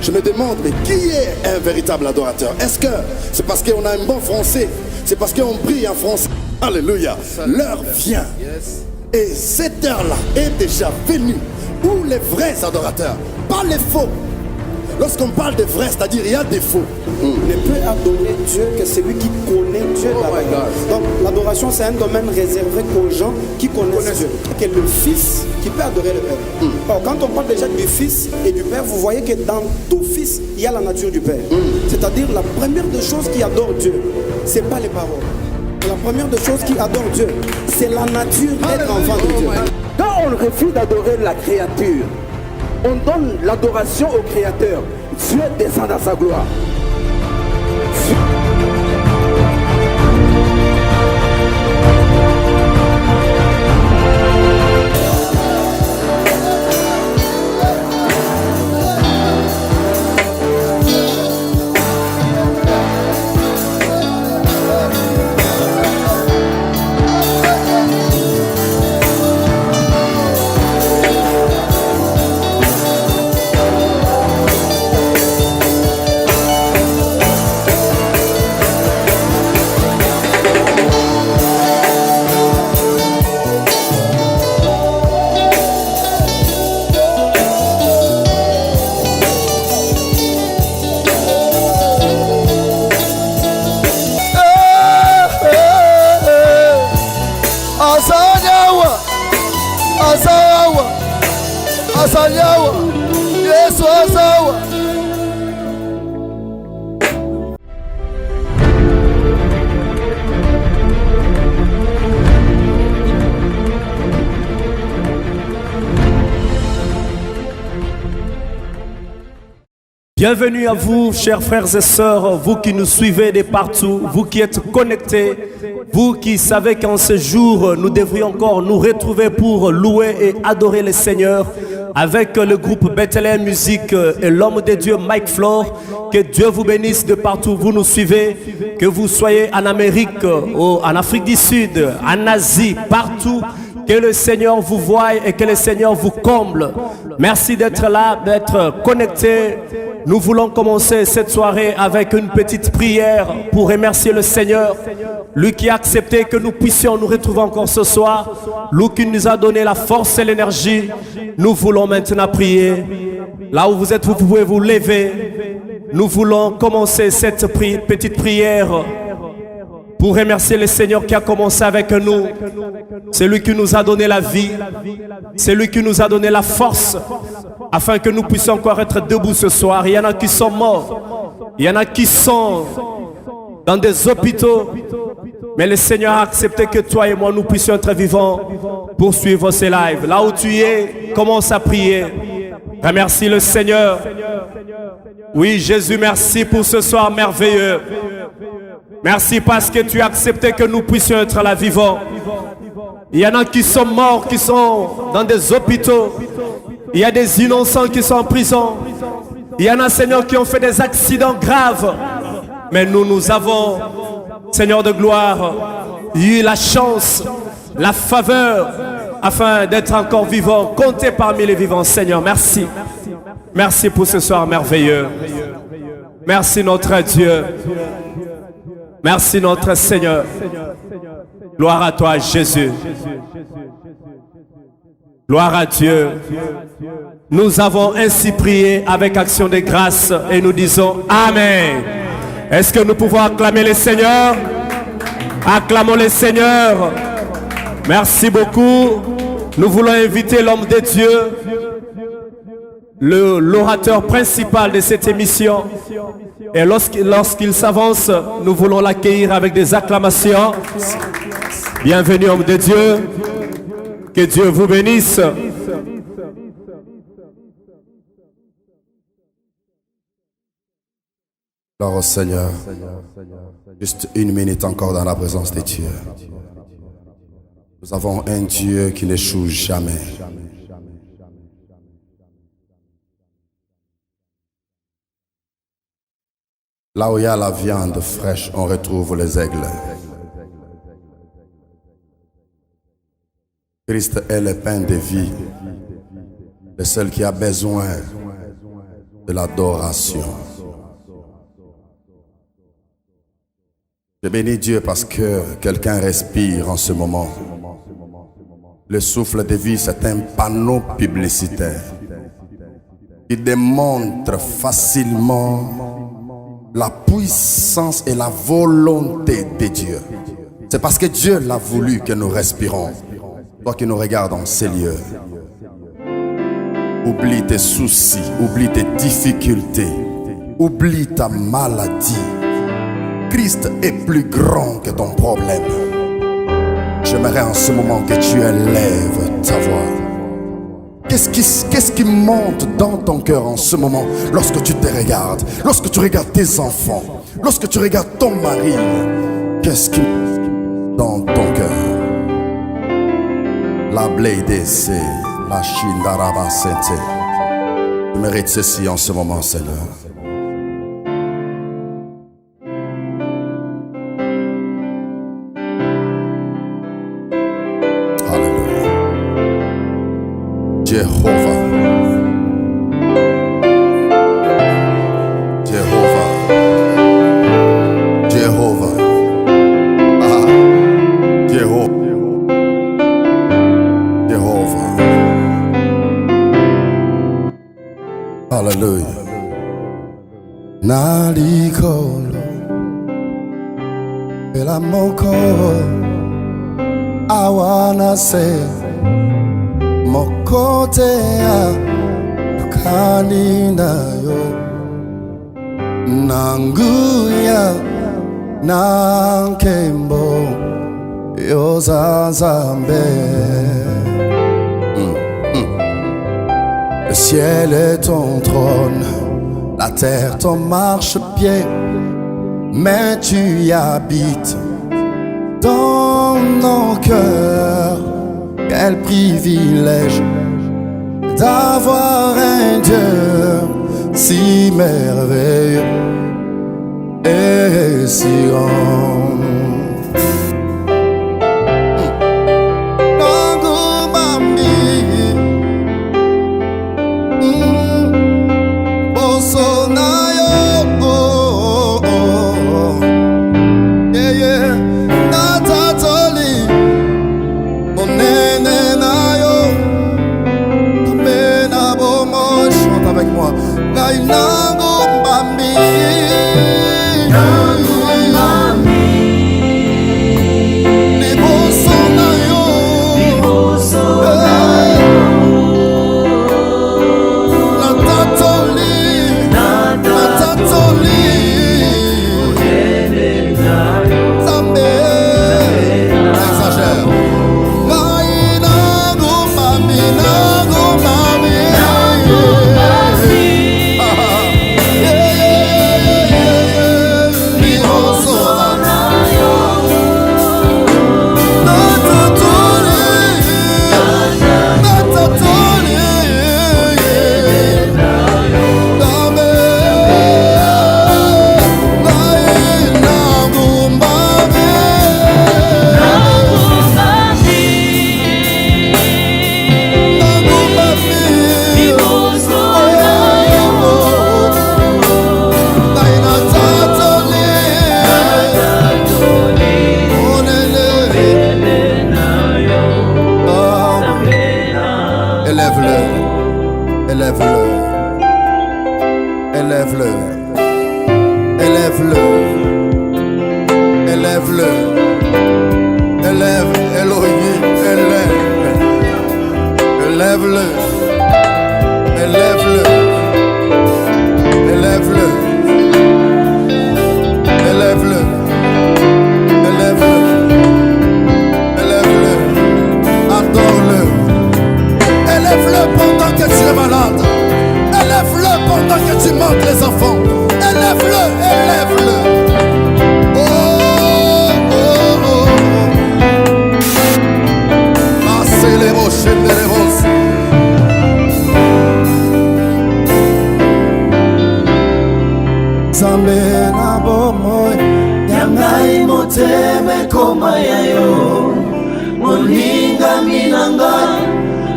Je me demande, mais qui est un véritable adorateur? Est-ce que c'est parce qu'on a un bon français? C'est parce qu'on prie en français? Alléluia. L'heure vient. Et cette heure-là est déjà venue. Où les vrais adorateurs, pas les faux. Lorsqu'on parle de vrai, c'est-à-dire il y a des faux. Ne peut adorer Dieu que celui qui connaît Dieu. Donc l'adoration, c'est un domaine réservé aux gens qui connaissent Dieu. Que le Fils qui peut adorer le Père. Alors, quand on parle déjà du Fils et du Père, vous voyez que dans tout Fils, il y a la nature du Père. C'est-à-dire la première des choses qui adore Dieu, ce n'est pas les paroles. La première des choses qui adore Dieu, c'est la nature d'être enfant de Dieu. Quand on refuse d'adorer la créature, on donne l'adoration au Créateur. Dieu descend dans sa gloire. Asanyawa, Yesu asawa. Bienvenue à vous, chers frères et sœurs, vous qui nous suivez de partout, vous qui êtes connectés, vous qui savez qu'en ce jour, nous devrions encore nous retrouver pour louer et adorer le Seigneur avec le groupe Bethlehem Musique et l'homme de Dieu Mike Flore. Que Dieu vous bénisse de partout où vous nous suivez, que vous soyez en Amérique, en Afrique du Sud, en Asie, partout. Que le Seigneur vous voie et que le Seigneur vous comble. Merci d'être là, d'être connecté. Nous voulons commencer cette soirée avec une petite prière pour remercier le Seigneur. Lui qui a accepté que nous puissions nous retrouver encore ce soir. Lui qui nous a donné la force et l'énergie. Nous voulons maintenant prier. Là où vous êtes, vous pouvez vous lever. Nous voulons commencer cette petite prière pour remercier le Seigneur qui a commencé avec nous. C'est lui qui nous a donné la vie. C'est lui qui nous a donné la force afin que nous puissions encore être debout ce soir. Il y en a qui sont morts. Il y en a qui sont dans des hôpitaux. Mais le Seigneur a accepté que toi et moi nous puissions être vivants pour suivre ces lives. Là où tu es, commence à prier. Remercie le Seigneur. Oui, Jésus, merci pour ce soir merveilleux. Merci parce que tu as accepté que nous puissions être là vivants. Il y en a qui sont morts, qui sont dans des hôpitaux. Il y a des innocents qui sont en prison. Il y en a, Seigneur, qui ont fait des accidents graves. Mais nous avons, Seigneur de gloire, eu la chance, la faveur, afin d'être encore vivants, comptés parmi les vivants. Seigneur, merci. Merci pour ce soir merveilleux. Merci notre Dieu. Merci notre Seigneur. Gloire à toi Jésus. Gloire à Dieu. Nous avons ainsi prié avec action de grâce et nous disons Amen. Est-ce que nous pouvons acclamer le Seigneur? Acclamons le Seigneur. Merci beaucoup. Nous voulons inviter l'homme de Dieu, l'orateur principal de cette émission. Et lorsqu'il s'avance, nous voulons l'accueillir avec des acclamations. Bienvenue, homme de Dieu. Que Dieu vous bénisse. Alors, Seigneur, juste une minute encore dans la présence de Dieu. Nous avons un Dieu qui n'échoue jamais. Là où il y a la viande fraîche, on retrouve les aigles. Christ est le pain de vie, le seul qui a besoin de l'adoration. Je bénis Dieu parce que quelqu'un respire en ce moment. Le souffle de vie, c'est un panneau publicitaire qui démontre facilement la puissance et la volonté de Dieu. C'est parce que Dieu l'a voulu que nous respirons. Toi qui nous regardes en ces lieux, oublie tes soucis, oublie tes difficultés, oublie ta maladie. Christ est plus grand que ton problème. J'aimerais en ce moment que tu élèves ta voix. Qu'est-ce qui monte dans ton cœur en ce moment lorsque tu te regardes, lorsque tu regardes tes enfants, lorsque tu regardes ton mari? Qu'est-ce qui monte dans ton cœur? La blade, c'est la Shindaraba Sente. Tu mérites ceci en ce moment, Seigneur. Jehovah, Jehovah, Jehovah, Jehovah, Jehovah. Hallelujah. Nalikolo elamoko I wanna say mokotea kaninayo nanguya nankembo yozazambe. Le ciel est ton trône, la terre ton marchepied, mais tu y habites dans nos cœurs. Quel privilège d'avoir un Dieu si merveilleux et si grand.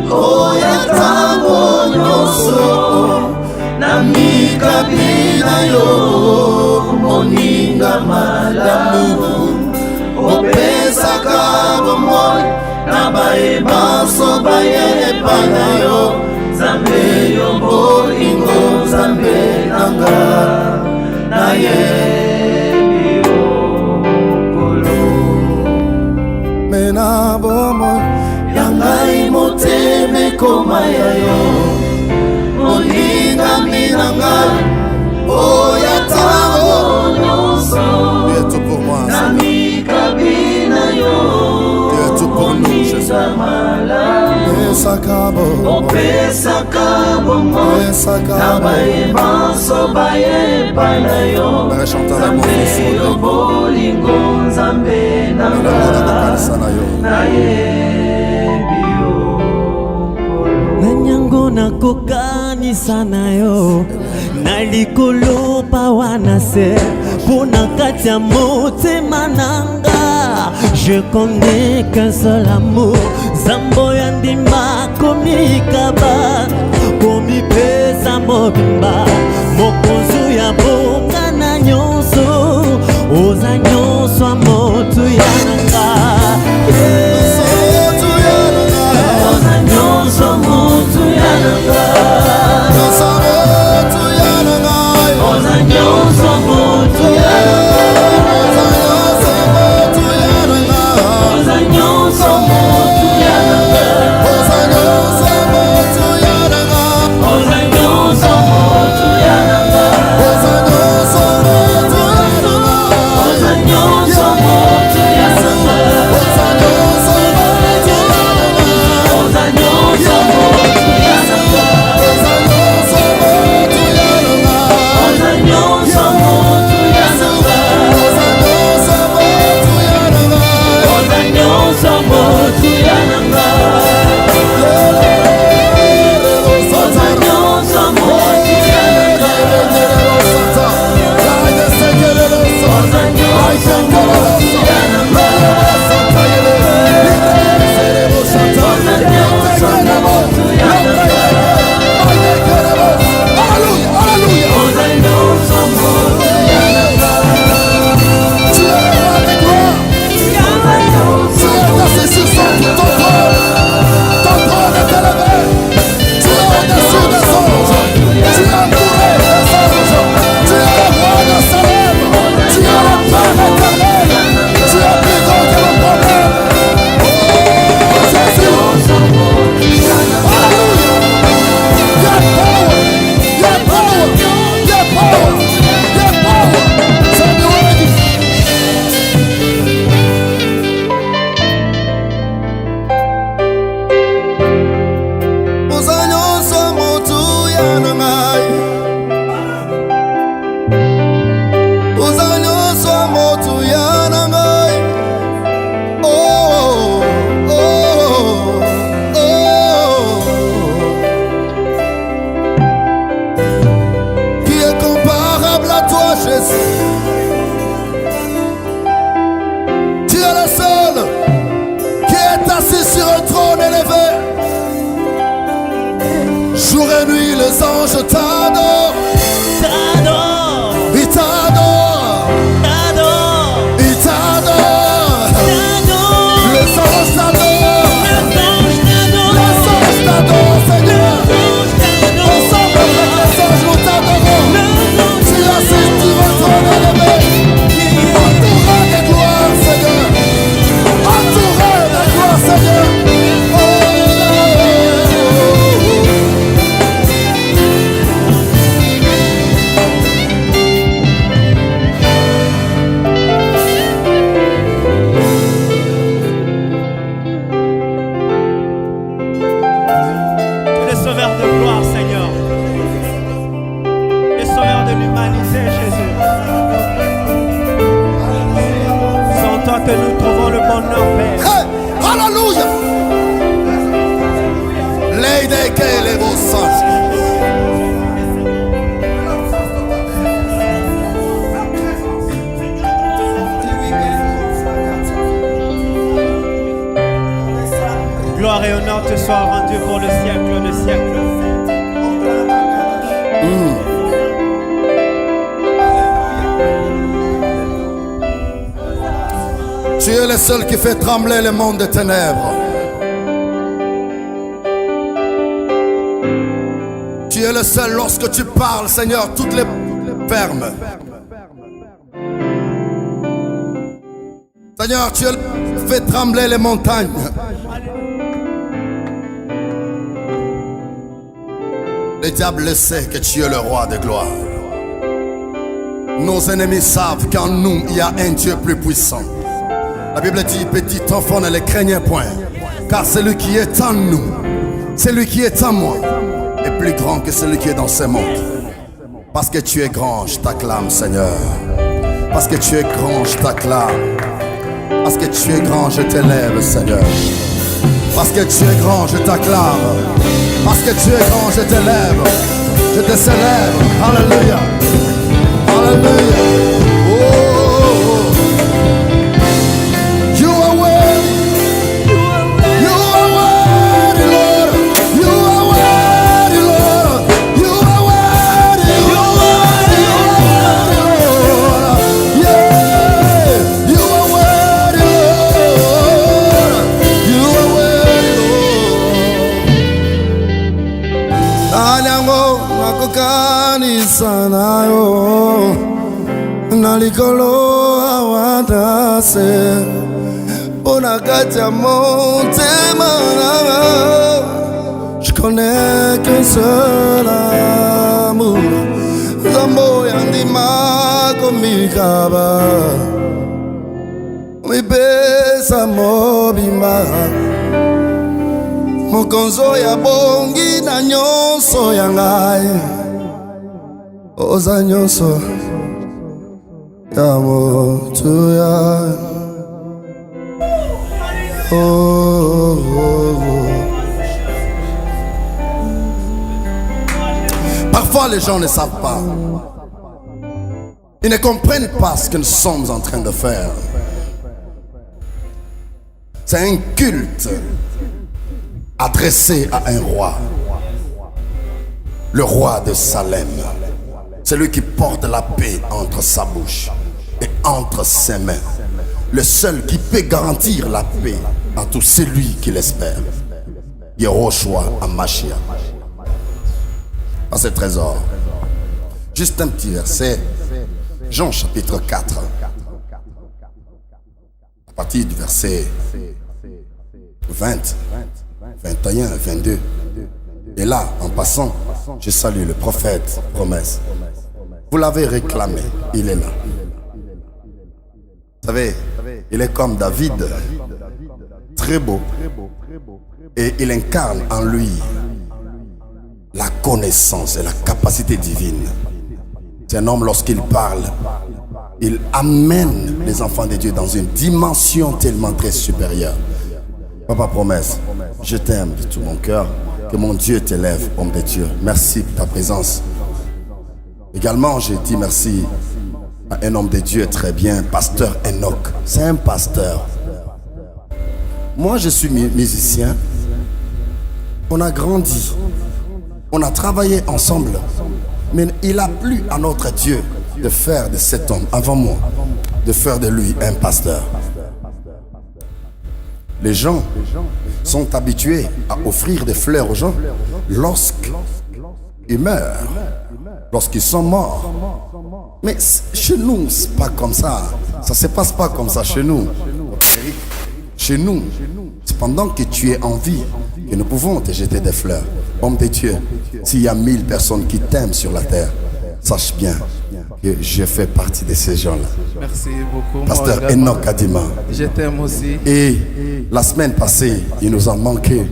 Oya tango nyoso na mi na yo moninga malamu opesaka bomoi na bayebanso bayepa na yo Nzambe yo bolingo Nzambe nanga nayebi okolo mena bomoi ya ngai motema ekoma ya yo moningami na ngai oya ntango nyonso na mikabi na yo moninga malamu opesaka bomoi na bayebanso bayepa na yo Nzambe yo bolingo Nzambe nanga nayebi okolo nanyango nakokanisa na yo na likolo pawa na se mpona kati ya motema nanga je connais qu'un seul amour zambo ya ndima komikaba komipesa mobimba mokonzu ya boka na nyonso oza nyonso ya motu ya nanga oza nyonso motu ya nanga oza nyonso motu ya nanga oza nyonso motu ya nanga oza nyonso motu ya nanga oza nyonso motu ya nanga oza nyonso motu ya nanga oza nyonso motu ya nanga oza nyonso motu ya nanga oza nyonso motu ya nanga oza nyonso motu ya nanga oza nyonso motu ya nanga oza nyonso motu ya nanga oza nyonso motu ya nanga que nous trouvons le bonheur, Père. Hey, alléluia. Lady Kele Bossa. Gloire et honneur te soient rendus pour le siècle des siècles. Tu es le seul qui fait trembler le monde des ténèbres. Tu es le seul, lorsque tu parles, Seigneur, toutes les fermes. Seigneur, tu es le seul qui fait trembler les montagnes. Le diable le sait que tu es le roi de gloire. Nos ennemis savent qu'en nous, il y a un Dieu plus puissant. La Bible dit, petit enfant, ne le craignez point, car celui qui est en nous, celui qui est en moi, est plus grand que celui qui est dans ce monde. Parce que tu es grand, je t'acclame, Seigneur. Parce que tu es grand, je t'acclame. Parce que tu es grand, je t'élève, Seigneur. Parce que tu es grand, je t'acclame. Parce que tu es grand, je t'élève. Je te célèbre. Alléluia. Alléluia. Oh. You are worthy. You are worthy, Lord. You are worthy, Lord. You are worthy. You are worthy, Lord. Yeah. You are worthy, Lord. You are worthy, Lord. Anyango nakukani sanayo. Nalikolo awatase Bonakatia montema. Je connais qu'un seul amour. Zambo yandima komikaba Mibesa mobima Mokonzo ya bongi na nyonso ya ngai Oza nyonso Parfois les gens ne savent pas. Ils ne comprennent pas ce que nous sommes en train de faire. C'est un culte adressé à un roi. Le roi de Salem. Celui qui porte la paix entre sa bouche et entre ses mains. Le seul qui peut garantir la paix à tout celui qui l'espère. Yehoshua HaMashiach. Dans ce trésor. Juste un petit verset. Jean chapitre 4. À partir du verset 20, 21, 22. Et là, en passant, je salue le prophète Promesse. Vous l'avez réclamé, il est là. Vous savez, il est comme David, très beau. Et il incarne en lui la connaissance et la capacité divine. C'est un homme, lorsqu'il parle, il amène les enfants de Dieu dans une dimension tellement très supérieure. Papa Promesse, je t'aime de tout mon cœur. Que mon Dieu t'élève, homme de Dieu. Merci pour ta présence. Également, j'ai dit merci à un homme de Dieu très bien, pasteur Enoch. C'est un pasteur. Moi, je suis musicien. On a grandi. On a travaillé ensemble. Mais il a plu à notre Dieu de faire de cet homme, avant moi, de faire de lui un pasteur. Les gens sont habitués à offrir des fleurs aux gens lorsqu'ils meurent, lorsqu'ils sont morts. Mais chez nous, c'est pas comme ça. Ça se passe pas comme ça chez nous. Chez nous, c'est pendant que tu es en vie que nous pouvons te jeter des fleurs. Homme de Dieu, s'il y a 1000 personnes qui t'aiment sur la terre, sache bien que je fais partie de ces gens-là. Merci beaucoup. Pasteur Enoch Adima. Je t'aime aussi. Et la semaine passée, il nous a manqué.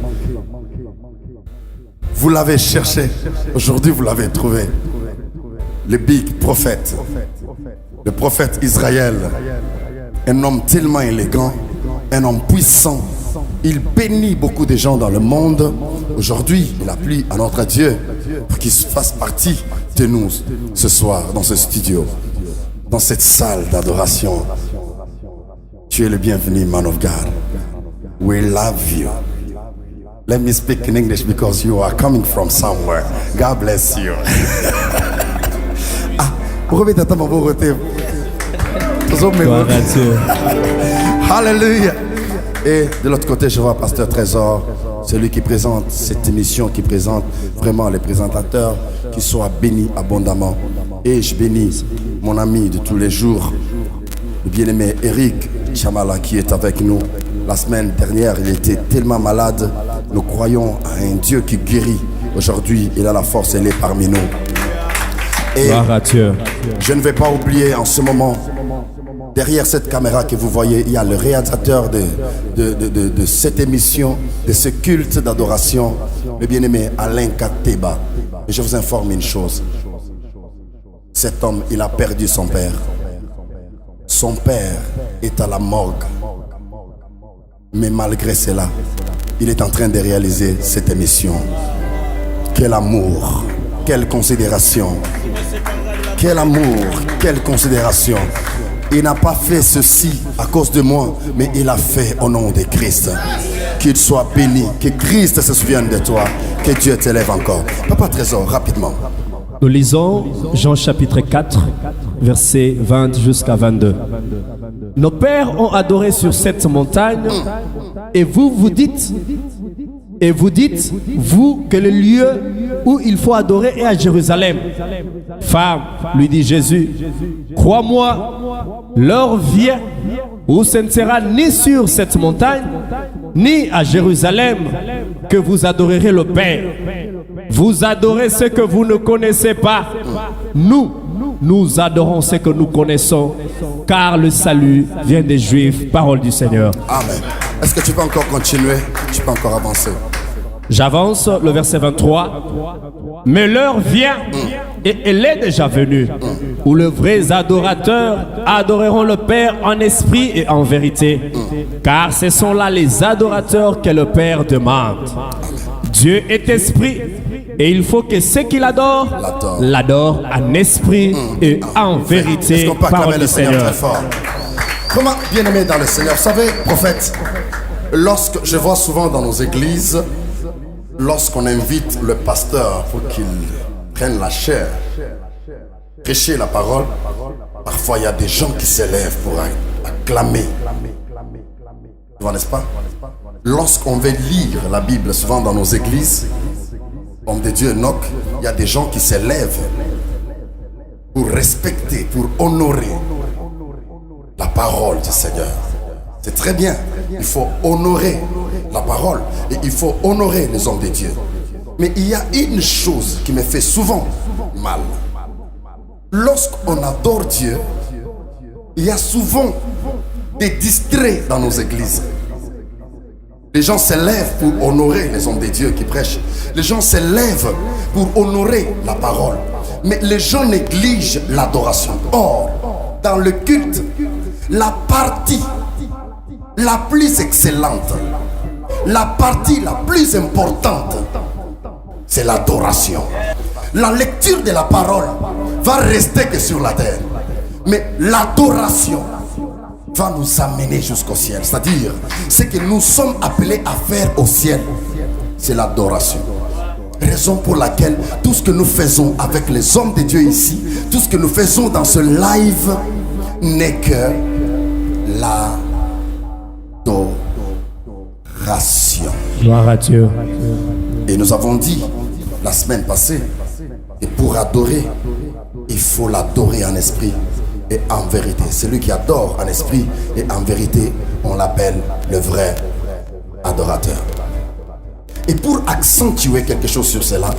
Vous l'avez cherché. Aujourd'hui, vous l'avez trouvé. Le big prophète. Le prophète Israël. Un homme tellement élégant. Un homme puissant. Il bénit beaucoup de gens dans le monde. Aujourd'hui, il a plu à notre Dieu pour qu'il fasse partie de nous ce soir dans ce studio, dans cette salle d'adoration. Tu es le bienvenu, man of God. We love you. Let me speak in English because you are coming from somewhere. God bless you. Alléluia. Et de l'autre côté, je vois Pasteur Trésor, celui qui présente cette émission, qui présente vraiment les présentateurs, qui soient bénis abondamment. Et je bénis mon ami de tous les jours, le bien-aimé Eric Chamala, qui est avec nous. La semaine dernière, il était tellement malade. Nous croyons à un Dieu qui guérit. Aujourd'hui, il a la force, il est parmi nous. Et je ne vais pas oublier en ce moment, derrière cette caméra que vous voyez, il y a le réalisateur de cette émission, de ce culte d'adoration, le bien-aimé Alain Kateba. Et je vous informe une chose. Cet homme, il a perdu son père. Son père est à la morgue. Mais malgré cela, il est en train de réaliser cette émission. Quel amour, quelle considération. Quel amour, quelle considération. Il n'a pas fait ceci à cause de moi, mais il a fait au nom de Christ. Qu'il soit béni, que Christ se souvienne de toi, que Dieu t'élève encore. Papa Trésor, rapidement. Nous lisons Jean chapitre 4, versets 20 jusqu'à 22. Nos pères ont adoré sur cette montagne, et vous dites, vous, que le lieu où il faut adorer est à Jérusalem. Femme, lui dit Jésus, crois-moi, l'heure vient où ce ne sera ni sur cette montagne, ni à Jérusalem que vous adorerez le Père. Vous adorez ce que vous ne connaissez pas. Nous adorons ce que nous connaissons, car le salut vient des Juifs. Parole du Seigneur. Amen. Est-ce que tu peux encore continuer? Tu peux encore avancer? J'avance, le verset 23. Mais l'heure vient, et elle est déjà venue, où les vrais adorateurs adoreront le Père en esprit et en vérité. Car ce sont là les adorateurs que le Père demande. Dieu est esprit, et il faut que ceux qui l'adorent en esprit et en vérité. Est-ce qu'on peut acclamer le Seigneur très fort? Comment, bien aimé dans le Seigneur, vous savez, prophète, lorsque je vois souvent dans nos églises, lorsqu'on invite le pasteur pour qu'il prenne la chair, prêcher la parole, parfois il y a des gens qui s'élèvent pour acclamer. Tu vois, n'est-ce pas? Lorsqu'on veut lire la Bible, souvent dans nos églises, homme de Dieu, Enoch, il y a des gens qui s'élèvent pour respecter, pour honorer la parole du Seigneur. C'est très bien. Il faut honorer la parole et il faut honorer les hommes de Dieu. Mais il y a une chose qui me fait souvent mal. Lorsqu'on adore Dieu, il y a souvent des distraits dans nos églises. Les gens s'élèvent pour honorer les hommes de Dieu qui prêchent. Les gens s'élèvent pour honorer la parole. Mais les gens négligent l'adoration. Or, dans le culte, la partie la plus excellente, la partie la plus importante, c'est l'adoration. La lecture de la parole va rester que sur la terre. Mais l'adoration va nous amener jusqu'au ciel. C'est-à-dire, ce que nous sommes appelés à faire au ciel, c'est l'adoration. Raison pour laquelle tout ce que nous faisons avec les hommes de Dieu ici, tout ce que nous faisons dans ce live n'est que l'adoration. Gloire à Dieu. Et nous avons dit la semaine passée, et pour adorer, il faut l'adorer en esprit et en vérité. Celui qui adore en esprit et en vérité, on l'appelle le vrai adorateur. Et pour accentuer quelque chose sur cela,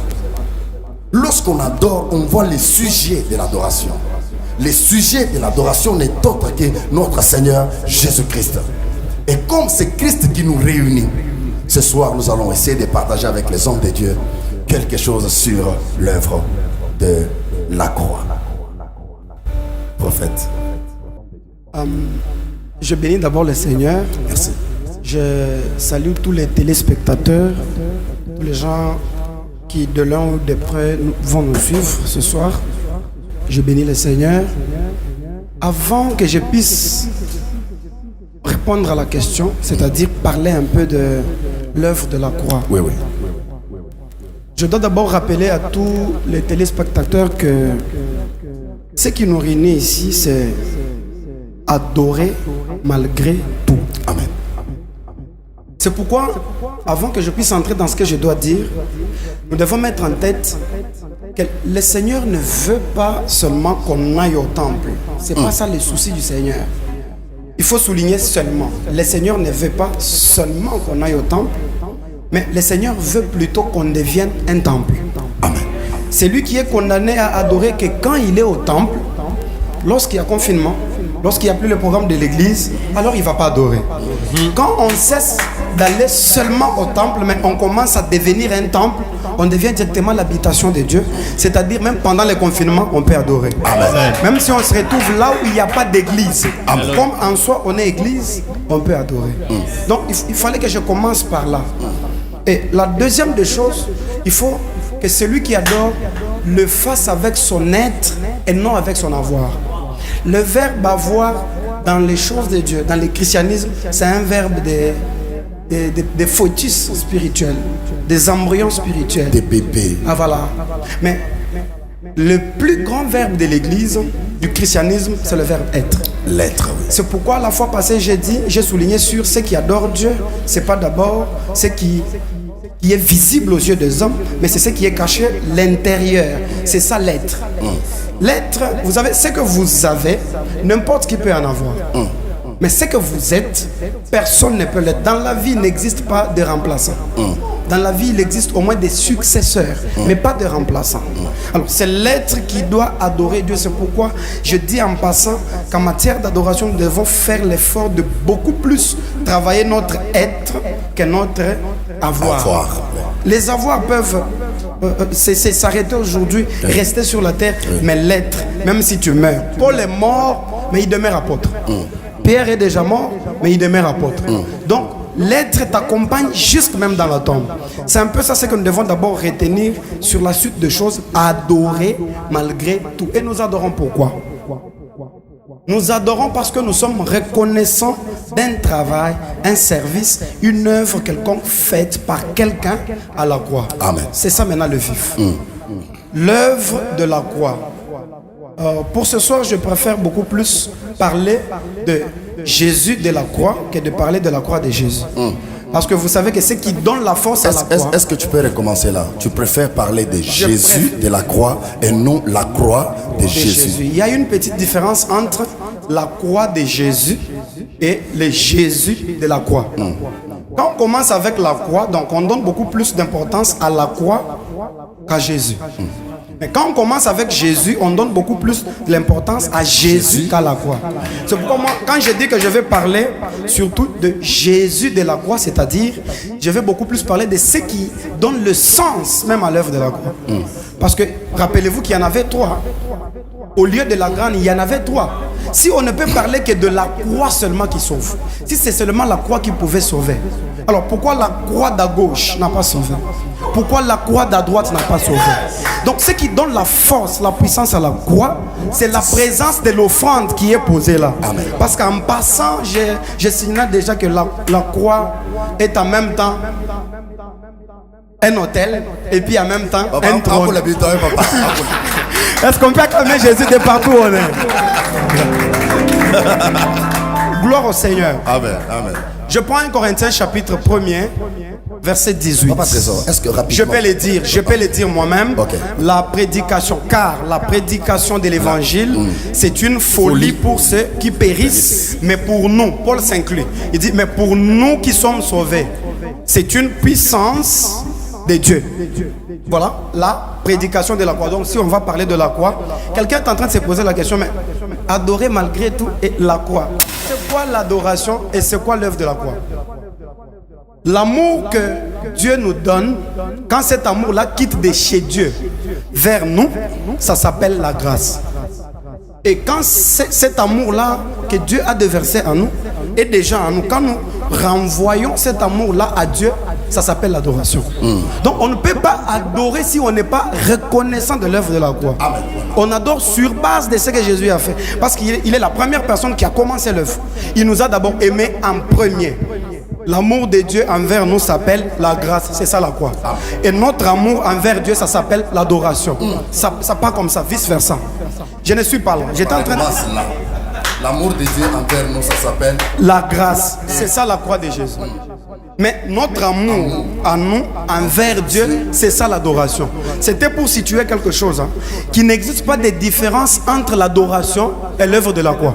lorsqu'on adore, on voit les sujets de l'adoration. Les sujets de l'adoration n'est autre que notre Seigneur Jésus-Christ. Et comme c'est Christ qui nous réunit, ce soir nous allons essayer de partager avec les hommes de Dieu quelque chose sur l'œuvre de la croix. Prophète. Je bénis d'abord le Seigneur. Merci. Je salue tous les téléspectateurs, tous les gens qui de loin ou de près vont nous suivre ce soir. Je bénis le Seigneur. Avant que je puisse répondre à la question, c'est-à-dire parler un peu de l'œuvre de la croix. Oui, oui. Je dois d'abord rappeler à tous les téléspectateurs que ce qui nous réunit ici, c'est adorer malgré tout. C'est pourquoi, avant que je puisse entrer dans ce que je dois dire, nous devons mettre en tête que le Seigneur ne veut pas seulement qu'on aille au temple. Ce n'est pas ça le souci du Seigneur. Il faut souligner seulement. Le Seigneur ne veut pas seulement qu'on aille au temple, mais le Seigneur veut plutôt qu'on devienne un temple. Amen. C'est lui qui est condamné à adorer que quand il est au temple, lorsqu'il y a confinement, lorsqu'il n'y a plus le programme de l'église, alors il ne va pas adorer. Quand on cesse d'aller seulement au temple, mais on commence à devenir un temple, on devient directement l'habitation de Dieu. C'est-à-dire même pendant le confinement, on peut adorer. Amen. Même si on se retrouve là où il n'y a pas d'église, comme en soi on est église, on peut adorer. Donc il fallait que je commence par là. Et la deuxième des choses, il faut que celui qui adore le fasse avec son être et non avec son avoir. Le verbe avoir dans les choses de Dieu, dans le christianisme, c'est un verbe des fœtus spirituels, des embryons spirituels. Des bébés. Ah voilà. Mais le plus grand verbe de l'église, du christianisme, c'est le verbe être. L'être. Oui. C'est pourquoi la fois passée, j'ai souligné sur ceux qui adorent Dieu, c'est pas d'abord ce qui est visible aux yeux des hommes, mais c'est ce qui est caché, l'intérieur. C'est ça l'être. L'être, vous savez, ce que vous avez, n'importe qui peut en avoir. Mais ce que vous êtes, personne ne peut l'être. Dans la vie, il n'existe pas de remplaçants. Dans la vie, il existe au moins des successeurs, mais pas de remplaçants. Alors, c'est l'être qui doit adorer Dieu. C'est pourquoi je dis en passant qu'en matière d'adoration, nous devons faire l'effort de beaucoup plus travailler notre être que notre avoir. Les avoirs peuvent s'arrêter aujourd'hui, rester sur la terre, mais l'être, même si tu meurs. Paul est mort, mais il demeure apôtre. Pierre est déjà mort, mais il demeure apôtre. Donc, l'être t'accompagne jusque même dans la tombe. C'est un peu ça ce que nous devons d'abord retenir sur la suite de choses. Adorer malgré tout. Et nous adorons pourquoi? Nous adorons parce que nous sommes reconnaissants d'un travail, un service, une œuvre quelconque faite par quelqu'un à la croix. Amen. C'est ça maintenant le vif. L'œuvre de la croix. Pour ce soir, je préfère beaucoup plus parler de Jésus de la croix que de parler de la croix de Jésus. Parce que vous savez que ce qui donne la force à la croix... Est-ce que tu peux recommencer là? Tu préfères parler de Jésus de la croix et non la croix de Jésus. Il y a une petite différence entre la croix de Jésus et le Jésus de la croix. Quand on commence avec la croix, donc on donne beaucoup plus d'importance à la croix qu'à Jésus. Mais quand on commence avec Jésus, on donne beaucoup plus de l'importance à Jésus qu'à la croix. C'est pourquoi moi, quand je dis que je vais parler surtout de Jésus de la croix, c'est-à-dire, je vais beaucoup plus parler de ce qui donne le sens même à l'œuvre de la croix. Parce que, rappelez-vous qu'il y en avait 3. Au lieu de la grande, il y en avait 3. Si on ne peut parler que de la croix seulement qui sauve, si c'est seulement la croix qui pouvait sauver, alors pourquoi la croix d'à gauche n'a pas sauvé? Pourquoi la croix d'à droite n'a pas sauvé? Donc ce qui donne la force, la puissance à la croix, c'est la présence de l'offrande qui est posée là. Amen. Parce qu'en passant, je signale déjà que la croix est en même temps un hôtel et puis en même temps un trône. Est-ce qu'on peut acclamer Jésus de partout où on est? Gloire au Seigneur. Amen. Amen. Je prends 1 Corinthiens chapitre 1er, verset 18. Est-ce que rapidement... Je peux le dire moi-même. Okay. La prédication, car la prédication de l'évangile, c'est une folie pour ceux qui périssent, mais pour nous, Paul s'inclut. Il dit, mais pour nous qui sommes sauvés, c'est une puissance de Dieu. Voilà la prédication de la croix. Donc si on va parler de la croix, quelqu'un est en train de se poser la question, mais adorer malgré tout et la croix, c'est quoi l'adoration et c'est quoi l'œuvre de la croix? L'amour que Dieu nous donne, quand cet amour-là quitte de chez Dieu vers nous, ça s'appelle la grâce. Et quand cet amour-là que Dieu a déversé en nous est déjà en nous, quand nous renvoyons cet amour-là à Dieu, ça s'appelle l'adoration. Donc on ne peut pas adorer si on n'est pas reconnaissant de l'œuvre de la croix. Amen. On adore sur base de ce que Jésus a fait. Parce qu'il est la première personne qui a commencé l'œuvre. Il nous a d'abord aimés en premier. L'amour de Dieu envers nous s'appelle la grâce. C'est ça la croix. Et notre amour envers Dieu, ça s'appelle l'adoration. Ça part comme ça, vice versa. Je ne suis pas là. J'étais en train de... L'amour de Dieu envers nous, ça s'appelle la grâce. C'est ça la croix de Jésus. Mais notre amour à nous, envers Dieu, c'est ça l'adoration. C'était pour situer quelque chose, qu'il n'existe pas de différence entre l'adoration et l'œuvre de la croix.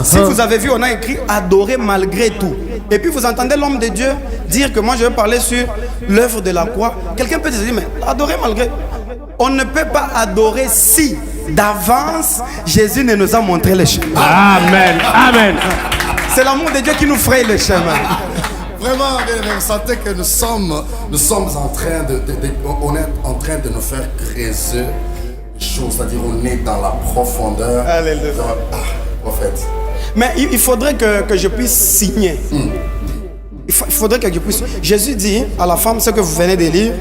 Si vous avez vu, on a écrit adorer malgré tout. Et puis vous entendez l'homme de Dieu dire que moi je vais parler sur l'œuvre de la croix. Quelqu'un peut se dire, mais adorer malgré. On ne peut pas adorer si d'avance Jésus ne nous a montré le chemin. Amen. Amen. C'est l'amour de Dieu qui nous fraye le chemin. Vraiment, vous sentez que nous sommes en train on est en train de nous faire creuser des choses, c'est-à-dire on est dans la profondeur. Alléluia. Prophète. Mais il faudrait que je puisse signer. Il faudrait que je puisse. Jésus dit à la femme ce que vous venez de lire.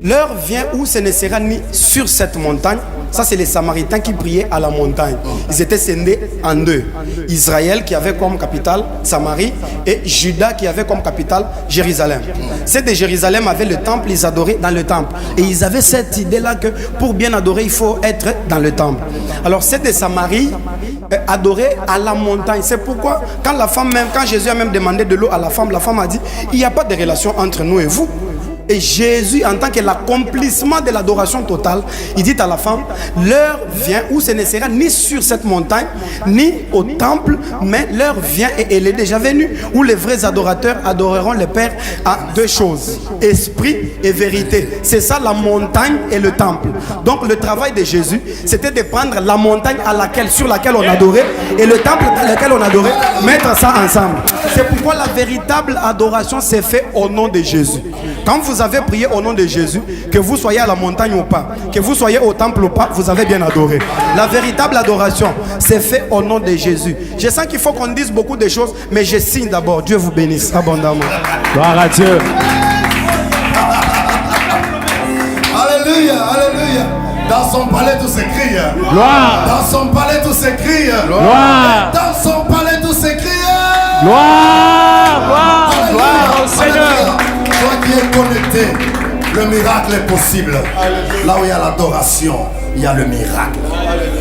L'heure vient où ce ne sera ni sur cette montagne. Ça, c'est les Samaritains qui priaient à la montagne. Ils étaient scindés en deux. Israël qui avait comme capitale Samarie et Juda qui avait comme capitale Jérusalem. Ceux de Jérusalem avaient le temple, ils adoraient dans le temple. Et ils avaient cette idée-là que pour bien adorer, il faut être dans le temple. Alors, ceux de Samarie adoraient à la montagne. C'est pourquoi, quand Jésus a même demandé de l'eau à la femme a dit, il n'y a pas de relation entre nous et vous. Et Jésus, en tant que l'accomplissement de l'adoration totale, il dit à la femme, l'heure vient où ce ne sera ni sur cette montagne, ni au temple, mais l'heure vient et elle est déjà venue, où les vrais adorateurs adoreront le Père à deux choses, esprit et vérité. C'est ça la montagne et le temple. Donc le travail de Jésus, c'était de prendre la montagne sur laquelle on adorait, et le temple dans lequel on adorait, mettre ça ensemble. C'est pourquoi la véritable adoration s'est faite au nom de Jésus. Quand vous avez prié au nom de Jésus, que vous soyez à la montagne ou pas, que vous soyez au temple ou pas, vous avez bien adoré. La véritable adoration, c'est fait au nom de Jésus. Je sens qu'il faut qu'on dise beaucoup de choses, mais je signe d'abord. Dieu vous bénisse abondamment. Gloire à Dieu. Alléluia, alléluia. Dans son palais tout s'écrit. Gloire. Dans son palais tout s'écrit. Gloire. Dans son palais tout s'écrit. Gloire. Gloire. Gloire au Seigneur. Toi qui es connecté, le miracle est possible. Là où il y a l'adoration, il y a le miracle.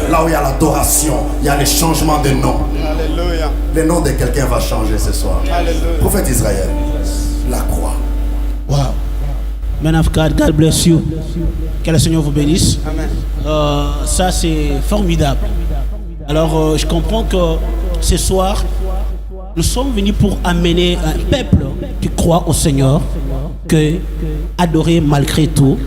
Là où il y a l'adoration, il y a le changement de nom. Alléluia. Le nom de quelqu'un va changer ce soir. Alléluia. Prophète Israël, la croix. Wow. Man of God, God bless you. Que le Seigneur vous bénisse. Amen. Ça, c'est formidable. Alors, je comprends que ce soir, nous sommes venus pour amener un peuple qui croit au Seigneur, que adorer malgré tout,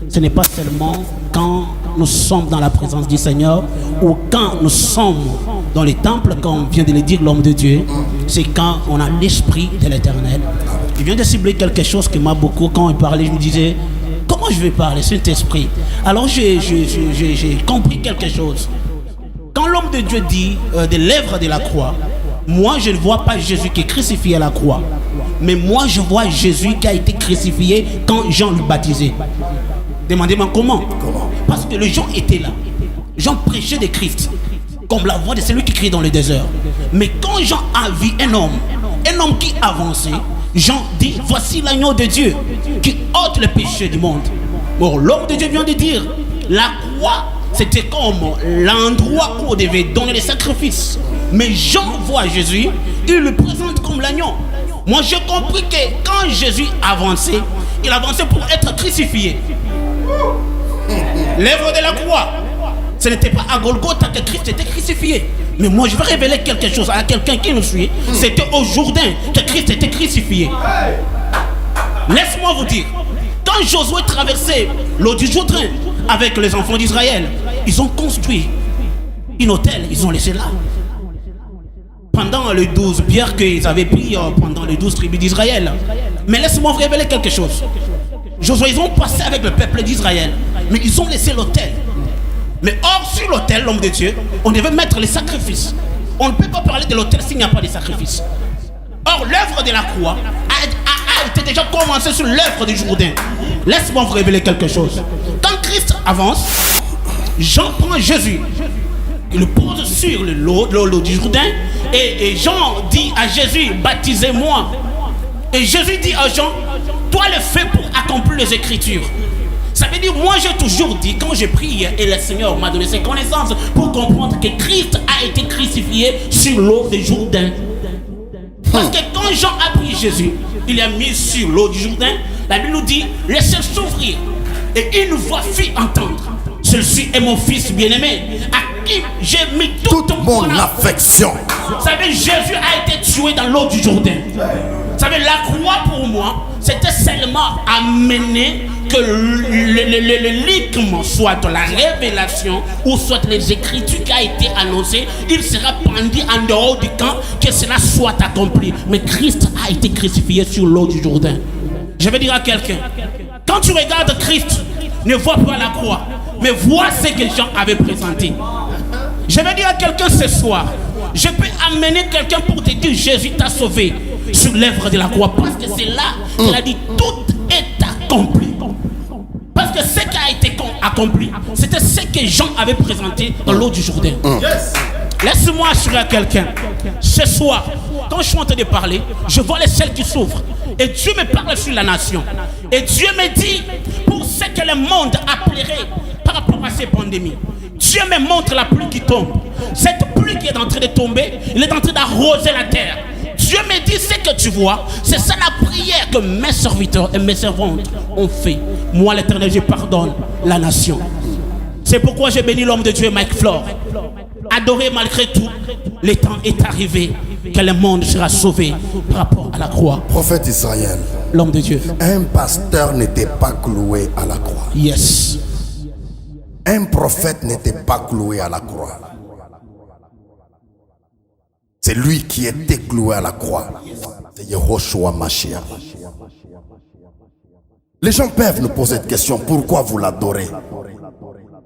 ce n'est pas seulement quand nous sommes dans la présence du Seigneur ou quand nous sommes dans les temples, comme vient de le dire l'homme de Dieu, c'est quand on a l'esprit de l'Éternel. Il vient de cibler quelque chose qui m'a beaucoup, quand il parlait, je me disais, comment je vais parler, Saint-Esprit? Alors j'ai compris quelque chose. Quand l'homme de Dieu dit de l'œuvre de la croix, moi je ne vois pas Jésus qui est crucifié à la croix, mais moi je vois Jésus qui a été crucifié quand Jean le baptisait. Demandez-moi comment? Parce que les gens étaient là. Jean prêchait de Christ comme la voix de celui qui crie dans le désert. Mais quand Jean a vu un homme qui avançait, Jean dit, voici l'agneau de Dieu qui ôte le péché du monde. Bon, l'homme de Dieu vient de dire, la croix, c'était comme l'endroit où on devait donner les sacrifices. Mais Jean voit Jésus, il le présente comme l'agneau. Moi, j'ai compris que quand Jésus avançait, il avançait pour être crucifié. L'œuvre de la croix, ce n'était pas à Golgotha que Christ était crucifié. Mais moi, je vais révéler quelque chose à quelqu'un qui nous suit. C'était au Jourdain que Christ était crucifié. Laisse-moi vous dire, quand Josué traversait l'eau du Jourdain avec les enfants d'Israël, ils ont construit un hôtel, ils ont laissé là. Pendant les 12 pierres qu'ils avaient pris pendant les 12 tribus d'Israël. Mais laisse-moi vous révéler quelque chose. Josué, ils ont passé avec le peuple d'Israël, mais ils ont laissé l'autel. Mais hors sur l'autel, l'homme de Dieu, on devait mettre les sacrifices. On ne peut pas parler de l'autel s'il n'y a pas de sacrifices. Or, l'œuvre de la croix a été déjà commencée sur l'œuvre du Jourdain. Laisse-moi vous révéler quelque chose. Quand Christ avance, Jean prend Jésus, il le pose sur l'eau du Jourdain, et Jean dit à Jésus, baptisez-moi. Et Jésus dit à Jean, toi le fais pour accomplir les Écritures. Ça veut dire, moi j'ai toujours dit, quand je prie et le Seigneur m'a donné ses connaissances pour comprendre que Christ a été crucifié sur l'eau du Jourdain. Parce que quand Jean a pris Jésus, il est mis sur l'eau du Jourdain, la Bible nous dit, laissez s'ouvrir. Et une voix fit entendre. Celui-ci est mon fils bien-aimé, à qui j'ai mis toute mon affection. Vous savez, Jésus a été tué dans l'eau du Jourdain. Vous savez, la croix pour moi, c'était seulement amener que le ligament, soit la révélation ou soit les écritures qui a été annoncées, il sera pendu en dehors du camp, que cela soit accompli. Mais Christ a été crucifié sur l'eau du Jourdain. Je vais dire à quelqu'un, quand tu regardes Christ, ne vois pas la croix, mais vois ce que Jean avait présenté. Je vais dire à quelqu'un ce soir, je peux amener quelqu'un pour te dire Jésus t'a sauvé sur l'œuvre de la croix, parce que c'est là qu'il a dit tout est accompli. Parce que ce qui a été accompli, c'était ce que Jean avait présenté dans l'eau du Jourdain. Laisse-moi assurer à quelqu'un, ce soir, quand je suis en train de parler, je vois les ciels qui s'ouvrent. Et Dieu me parle sur la nation. Et Dieu me dit, pour ce que le monde appellerait par rapport à ces pandémies, Dieu me montre la pluie qui tombe. Cette pluie qui est en train de tomber, il est en train d'arroser la terre. Dieu me dit, ce que tu vois, c'est ça la prière que mes serviteurs et mes servantes ont fait. Moi, l'Éternel, je pardonne la nation. C'est pourquoi j'ai béni l'homme de Dieu, Mike Flore. Adoré malgré tout, le temps est arrivé que le monde sera sauvé par rapport à la croix. Prophète Israël, l'homme de Dieu. Un pasteur n'était pas cloué à la croix. Yes. Un prophète n'était pas cloué à la croix. C'est lui qui était cloué à la croix. C'est Yehoshua Mashiach. Les gens peuvent nous poser cette question, pourquoi vous l'adorez?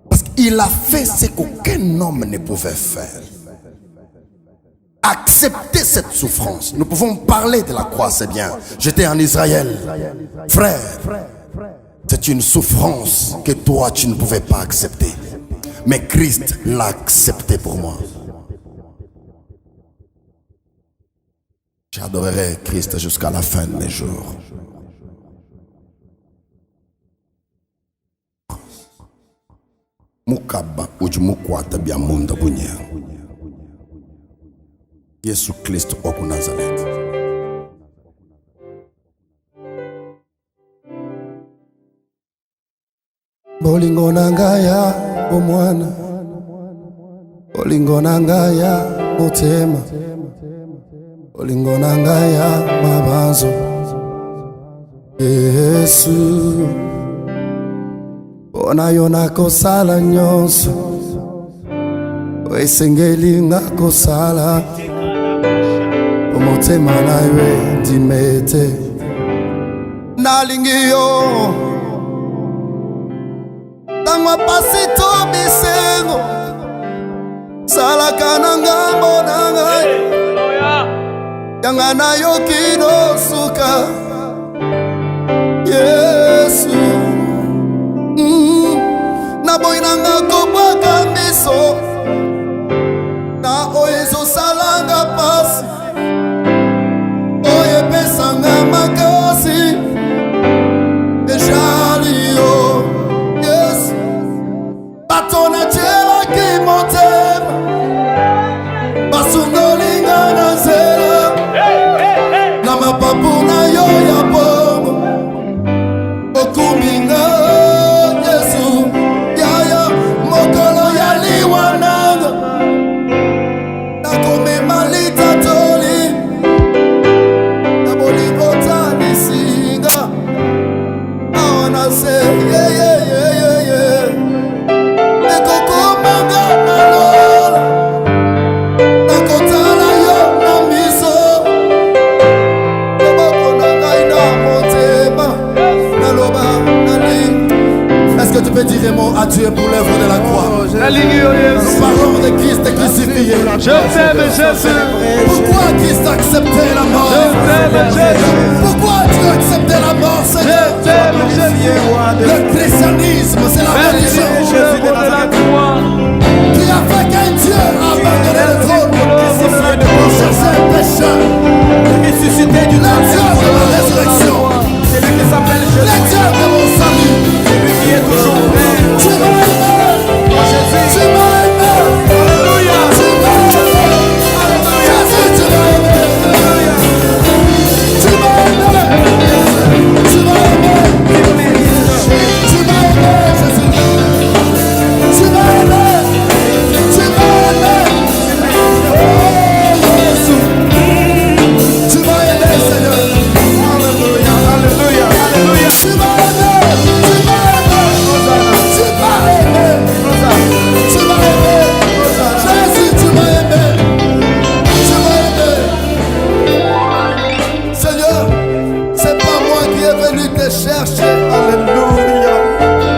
Parce qu'il a fait ce qu'aucun homme ne pouvait faire. Accepter cette souffrance. Nous pouvons parler de la croix, c'est bien. J'étais en Israël. Frère, c'est une souffrance que toi tu ne pouvais pas accepter. Mais Christ l'a accepté pour moi. J'adorerai Christ jusqu'à la fin de mes jours. Mukaba ujumukwata bya munda bunya. Yesu Kristo oku Nazareth. Bolingo nangaya omwana. Bolingo nangaya motema. Bolingo nangaya mabanzo. Yesu. Bona yona kosala nyonso. Oesengeli ngakosala. Omotema na ywe dimete. Nalingi yo. Tangwa pasito bisengo. Salaka na ngambo na ngai. Yanga na yo kino suka. Yesu. Na boinanga kobwaka miso. Na oyezo salanga pasi. Oye pesanga makasi. Ejali yo. Yes. Batona tela ki motema. Basungolinga na zela. Na mapapu na yo ya bongo. Okuminga Yesu. Yaya mokolo ya liwananga. Nakome malita toli. Naboli otani singa. I wanna say yeah yeah yeah yeah yeah. Nekoko manga na lola. Nakotala yo na miso. Naboko na ngai na motema. Naloba nali. Est-ce que tu peux dire un mot à Dieu pour l'œuvre de la croix? Nous parlons de Christ crucifié. Je t'aime Jésus. Pourquoi Christ a accepté la mort? Pourquoi tu as accepté la mort, Seigneur? Le christianisme, c'est la religion qui a fait qu'un Dieu a abandonné le trône pour chercher un pécheur. Le Dieu de la résurrection, le Dieu de mon salut. Tu m'as aimé, tu m'as aimé, tu m'as aimé, Jésus, tu m'as aimé, tu m'as cherché. Alléluia.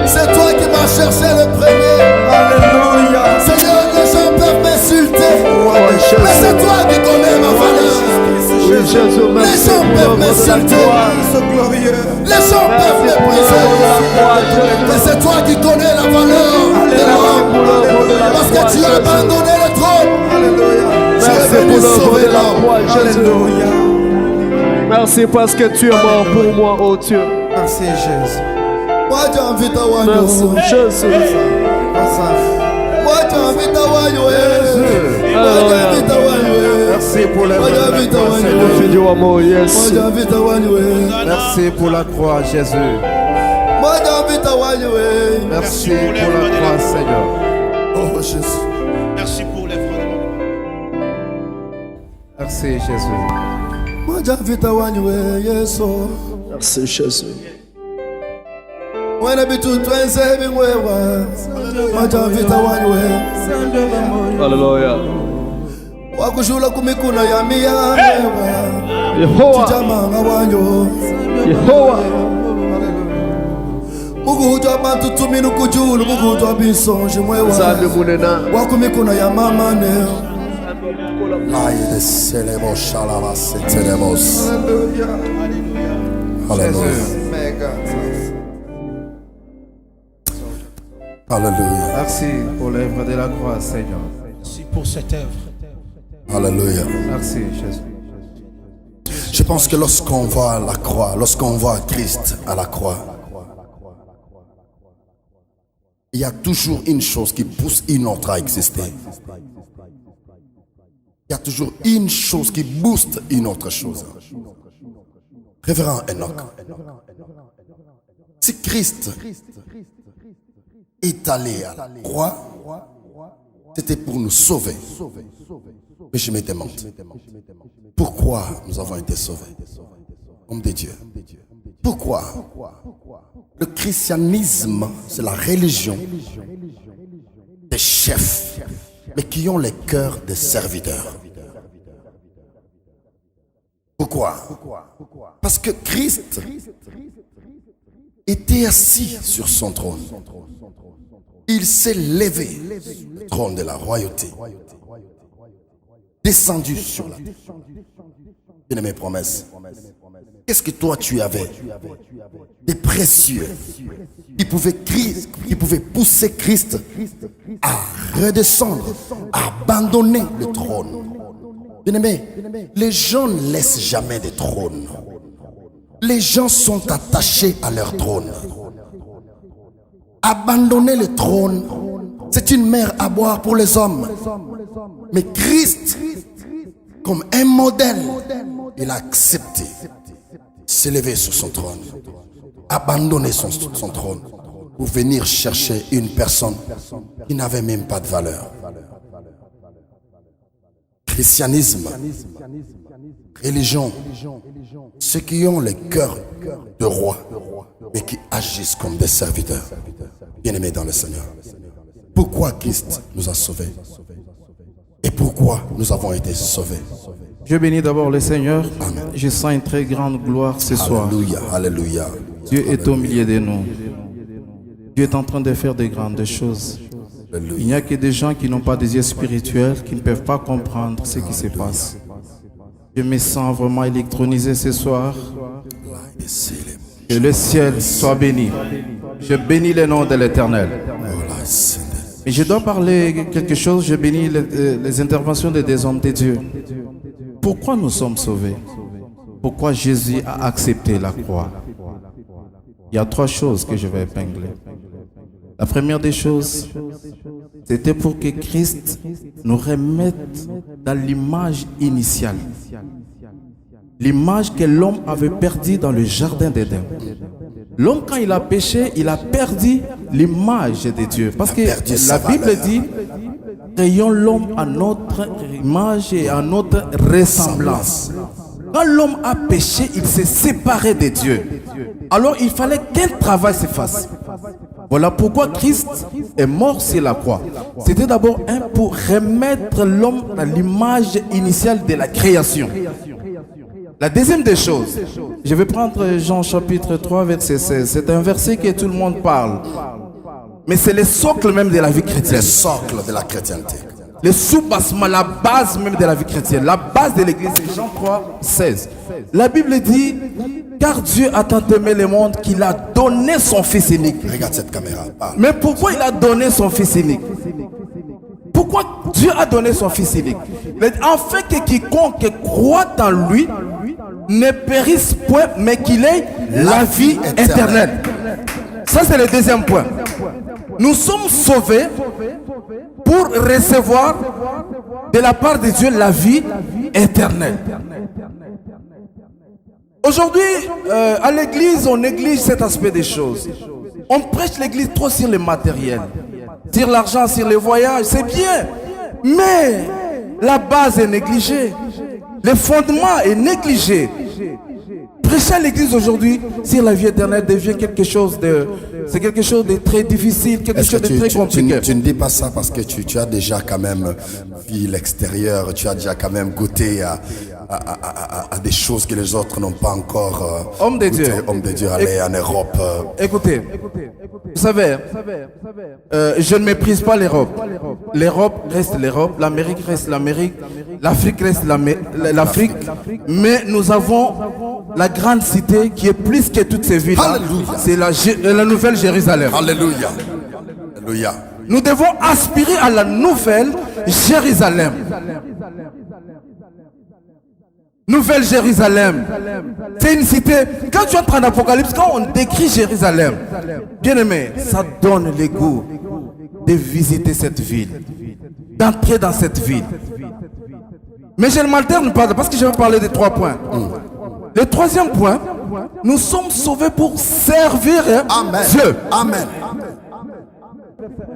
C'est toi qui m'as cherché le premier. Alléluia. Seigneur, les gens peuvent m'insulter. Mais c'est toi qui connais ma valeur. Oui, Jésus, Les merci gens pour peuvent l'œuvre de la m'insulter. croix. Les gens peuvent mépriser. Mais c'est toi qui connais la valeur de l'homme. Parce que tu as abandonné le trône. Tu es Merci venu pour l'œuvre sauver de la l'homme. croix, Jésus. Merci parce que tu es mort pour moi, oh Dieu. Merci Jésus. Moi j'ai envie de voir Merci, Jésus. Moi j'ai envie de voir Merci pour la croix, Fais du amour, yes. Merci pour la croix, Jésus. Merci pour la croix, Seigneur. Oh Jésus. Merci pour les frères. Merci, Jésus. Moi j'ai envie de voir Yesu. Merci, Jésus. When I be too twice everywhere. Moi j'ai envie de voir Alléluia. wakushula kumikuno ya miyawa Yehowa. tijamanga wanyo Yehowa. mukutwa bantu tuminu kujulu mukutwa bisonje mwewa Nzambe munena. wakumikuno ya mamane aide selemo shalava setelemos. Hallelujah. Hallelujah. Merci pour l'œuvre de la croix, Seigneur. Merci pour cette œuvre. Hallelujah. Merci, Jésus. Je pense que lorsqu'on voit la croix, lorsqu'on voit Christ à la croix, il y a toujours une chose qui pousse une autre à exister. Il y a toujours une chose qui booste une autre chose. Révérend Enoch, si Christ est allé à la croix, c'était pour nous sauver. Mais je me demande, pourquoi nous avons été sauvés? Homme de Dieu. Pourquoi? Le christianisme, c'est la religion des chefs, mais qui ont les cœurs des serviteurs. Pourquoi? Parce que Christ était assis sur son trône. Il s'est levé du trône de la royauté, descendu sur la terre. Bien mes promesses. Qu'est-ce que toi tu avais? Des précieux qui pouvaient pousser Christ à redescendre, à abandonner le trône. Bien aimé, les gens ne laissent jamais de trône. Les gens sont attachés à leur trône. Abandonner le trône, c'est une mer à boire pour les hommes. Mais Christ, comme un modèle, il a accepté s'élever sur son trône, abandonner son trône pour venir chercher une personne qui n'avait même pas de valeur. Christianisme, religion, ceux qui ont le cœur de roi, mais qui agissent comme des serviteurs, bien-aimés dans le Seigneur. Pourquoi Christ nous a sauvés? Et pourquoi nous avons été sauvés? Je bénis d'abord le Seigneur. Amen. Je sens une très grande gloire ce soir. Alléluia, alléluia. Dieu est au milieu de nous. Dieu est en train de faire de grandes choses. Il n'y a que des gens qui n'ont pas des yeux spirituels, qui ne peuvent pas comprendre ce qui se passe. Je me sens vraiment électronisé ce soir. Que le ciel soit béni. Je bénis le nom de l'Éternel. Mais je dois parler quelque chose. Je bénis les interventions des hommes de Dieu. Pourquoi nous sommes sauvés? Pourquoi Jésus a accepté la croix? Il y a trois choses que je vais épingler. La première des choses, c'était pour que Christ nous remette dans l'image initiale. L'image que l'homme avait perdue dans le jardin d'Éden. L'homme, quand il a péché, il a perdu l'image de Dieu. Parce que la Bible dit, créons l'homme à notre image et à notre ressemblance. Quand l'homme a péché, il s'est séparé de Dieu. Alors il fallait qu'un travail se fasse. Voilà pourquoi Christ est mort sur la croix. C'était d'abord pour remettre l'homme à l'image initiale de la création. La deuxième des choses, je vais prendre Jean chapitre 3, verset 16. C'est un verset que tout le monde parle. Mais c'est le socle même de la vie chrétienne. Le socle de la chrétienté. Le soubassement, la base même de la vie chrétienne. La base de l'église, c'est Jean 3, 16. La Bible dit, car Dieu a tant aimé le monde qu'il a donné son Fils unique. Regarde cette caméra. Parle. Mais pourquoi il a donné son Fils unique? Pourquoi Dieu a donné son Fils unique? Afin que quiconque croit en lui ne périsse point, mais qu'il ait la vie éternelle. Ça, c'est le deuxième point. Nous sommes sauvés pour recevoir de la part de Dieu la vie éternelle. Aujourd'hui, à l'église, on néglige cet aspect des choses. On prêche l'église trop sur le matériel, sur l'argent, sur les voyages, c'est bien. Mais la base est négligée. Le fondement est négligé. Prêcher à l'église aujourd'hui sur la vie éternelle devient quelque chose de... C'est quelque chose de très difficile, quelque chose de très compliqué. Tu ne dis pas ça parce que tu as déjà quand même vu l'extérieur, tu as déjà quand même goûté à des choses que les autres n'ont pas encore Homme de Dieu. Homme de Dieu, aller en Europe. Écoutez, vous savez, je ne méprise pas l'Europe. L'Europe reste l'Europe, l'Amérique reste l'Amérique, l'Afrique reste l'Afrique. Mais nous avons la grande cité qui est plus que toutes ces villes-là. C'est la Nouvelle Jérusalem. Alléluia. Alléluia. Nous devons aspirer à la Nouvelle Jérusalem. Nouvelle Jérusalem. C'est une cité. Quand tu entres en Apocalypse, quand on décrit Jérusalem, bien aimé, ça donne le goût de visiter cette ville, d'entrer dans cette ville. Mais je ne m'alterne pas parce que je vais parler de 3 points. Le troisième point, nous sommes sauvés pour servir Dieu. Amen.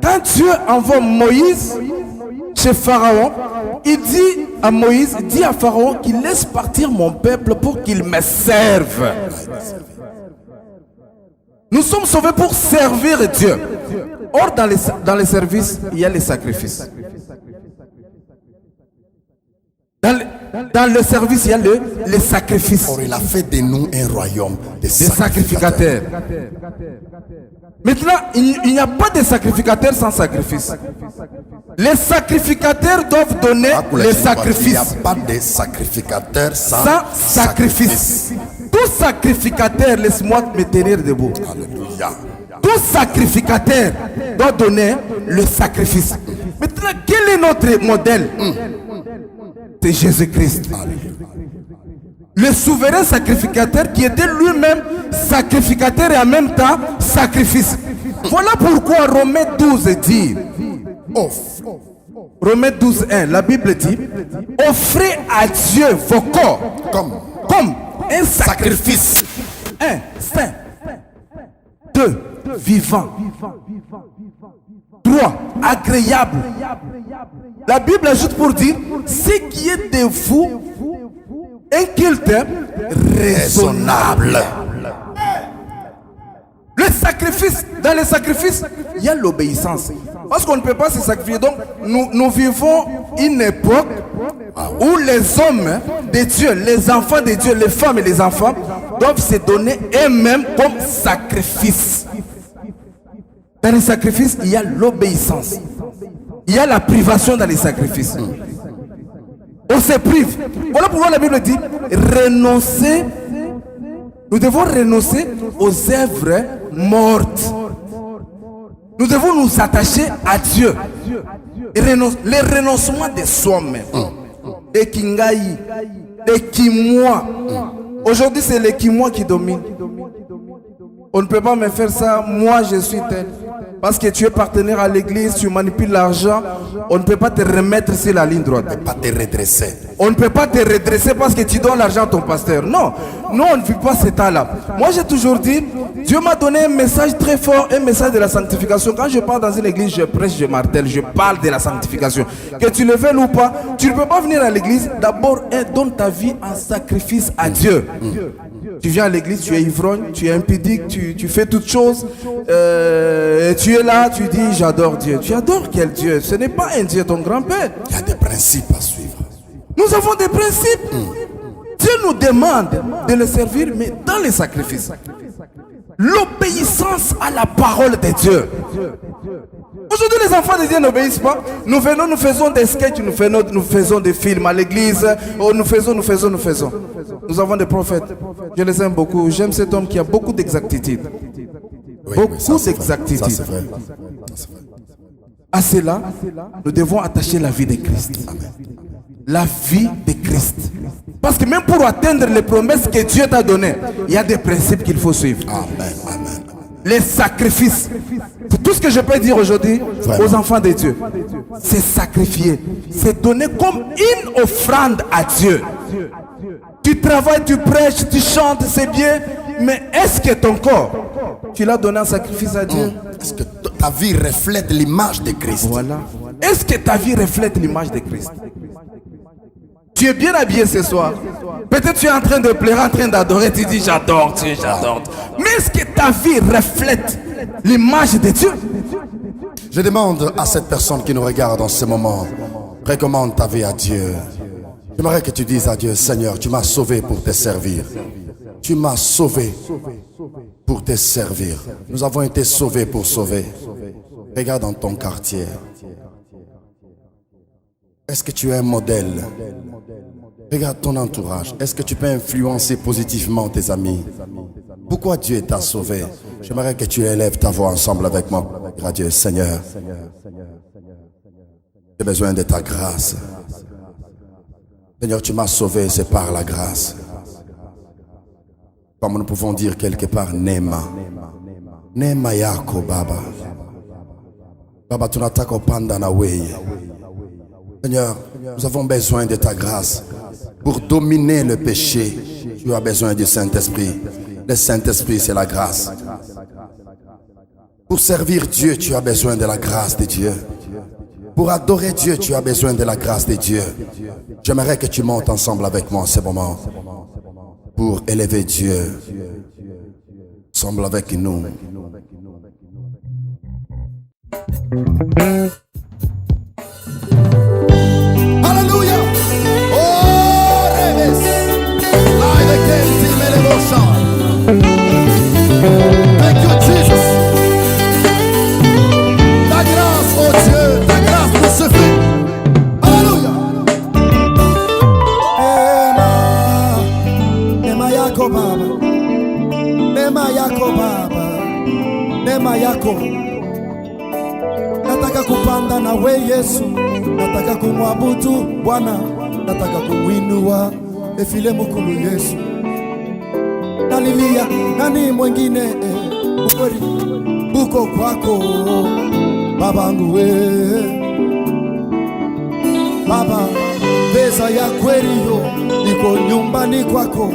Quand Dieu envoie Moïse chez Pharaon, il dit à Moïse, dit à Pharaon qu'il laisse partir mon peuple pour qu'il me serve. Nous sommes sauvés pour servir Dieu. Or, dans les services, il y a les sacrifices. Dans le service, il y a les sacrifices. Or, il a fait de nous un royaume de sacrificateurs. Maintenant, il n'y a pas de sacrificateurs sans sacrifice. Les sacrificateurs doivent donner les sacrifices. Il n'y a pas de sacrificateurs sans sacrifice. Tout sacrificateur, laisse-moi me tenir debout. Alléluia. Tout sacrificateur doit donner le sacrifice. Maintenant, quel est notre modèle? C'est Jésus-Christ. Le souverain sacrificateur qui était lui-même sacrificateur et en même temps sacrifice. Voilà pourquoi Romains 12 dit, Romains 12, 1, la Bible dit, offrez à Dieu vos corps comme un sacrifice. 1, saint. 2, vivant. 3, agréable. La Bible ajoute pour dire, ce qui est de vous, un culte raisonnable. Le sacrifice, dans le sacrifice, il y a l'obéissance. Parce qu'on ne peut pas se sacrifier. Donc, nous vivons une époque où les hommes de Dieu, les enfants de Dieu, les femmes et les enfants doivent se donner eux-mêmes comme sacrifice. Dans les sacrifices, il y a l'obéissance. Il y a la privation dans les sacrifices. On se prive. Voilà pourquoi la Bible dit renoncer. Nous devons renoncer aux œuvres mortes. Nous devons nous attacher à Dieu. Le renoncement de soi-même. De Kingaï. De Kimoi. Aujourd'hui, c'est le Kimoi qui domine. On ne peut pas me faire ça. Moi, je suis tel. Parce que tu es partenaire à l'église, tu manipules l'argent, on ne peut pas te remettre sur la ligne droite. On ne peut pas te redresser. On ne peut pas te redresser parce que tu donnes l'argent à ton pasteur. Non, nous on ne vit pas cet temps-là. Moi j'ai toujours dit, Dieu m'a donné un message très fort, un message de la sanctification. Quand je pars dans une église, je prêche, je martèle, je parle de la sanctification. Que tu le veuilles ou pas, tu ne peux pas venir à l'église, d'abord donne ta vie en sacrifice à Dieu. Tu viens à l'église, tu es ivrogne, tu es impudique, tu fais toutes choses. Tu es là, tu dis j'adore Dieu. Tu adores quel Dieu? Ce n'est pas un Dieu, ton grand-père. Il y a des principes à suivre. Nous avons des principes. Dieu Dieu nous demande de le servir, mais dans les sacrifices. L'obéissance à la parole de Dieu. Aujourd'hui, les enfants de Dieu n'obéissent pas. Nous faisons des sketchs, nous faisons des films à l'église. Oh, nous faisons. Nous avons des prophètes. Je les aime beaucoup. J'aime cet homme qui a beaucoup d'exactitude. Beaucoup d'exactitude. Ça, c'est vrai. À cela, nous devons attacher la vie de Christ. La vie de Christ. Parce que même pour atteindre les promesses que Dieu t'a données, il y a des principes qu'il faut suivre. Amen. Les sacrifices. Tout ce que je peux dire aujourd'hui aux enfants de Dieu, c'est sacrifier. C'est donner comme une offrande à Dieu. Tu travailles, tu prêches, tu chantes, c'est bien. Mais est-ce que ton corps, tu l'as donné en sacrifice à Dieu? Est-ce que ta vie reflète l'image de Christ? Voilà. Est-ce que ta vie reflète l'image de Christ? Tu es bien habillé ce soir. Peut-être tu es en train de pleurer, en train d'adorer. Tu dis j'adore Dieu, j'adore. Mais est-ce que ta vie reflète l'image de Dieu? Je demande à cette personne qui nous regarde en ce moment, recommande ta vie à Dieu. J'aimerais que tu dises à Dieu, Seigneur, tu m'as sauvé pour te servir. Tu m'as sauvé pour te servir. Nous avons été sauvés pour sauver. Regarde dans ton quartier. Est-ce que tu es un modèle? Regarde ton entourage. Est-ce que tu peux influencer positivement tes amis? Pourquoi Dieu t'a sauvé? J'aimerais que tu élèves ta voix ensemble avec moi. Dieu, Seigneur, j'ai besoin de ta grâce. Seigneur, tu m'as sauvé, c'est par la grâce. Comme nous pouvons dire quelque part, Nema. Nema yako Baba. Baba, tunataka upanda na weye. Seigneur, nous avons besoin de ta grâce. Pour dominer le péché, tu as besoin du Saint-Esprit. Le Saint-Esprit, c'est la grâce. Pour servir Dieu, tu as besoin de la grâce de Dieu. Pour adorer Dieu, tu as besoin de la grâce de Dieu. J'aimerais que tu montes ensemble avec moi en ce moment. Pour élever Dieu. Ensemble avec nous. Alléluia. Oh, Rebes. Thank you, Jesus. Ta grâce, oh Dieu, ta grâce nous suffit. Alléluia. Nema yako Baba, nema yako Baba, nema yako. Nataka kupanda na we Yesu, nataka kumwabudu Bwana, nataka kumwinua efile mkulu Yesu. Nalilia nani mwengine ukweli buko kwako babangu we Baba, pesa ya kweli yo iko nyumbani kwako.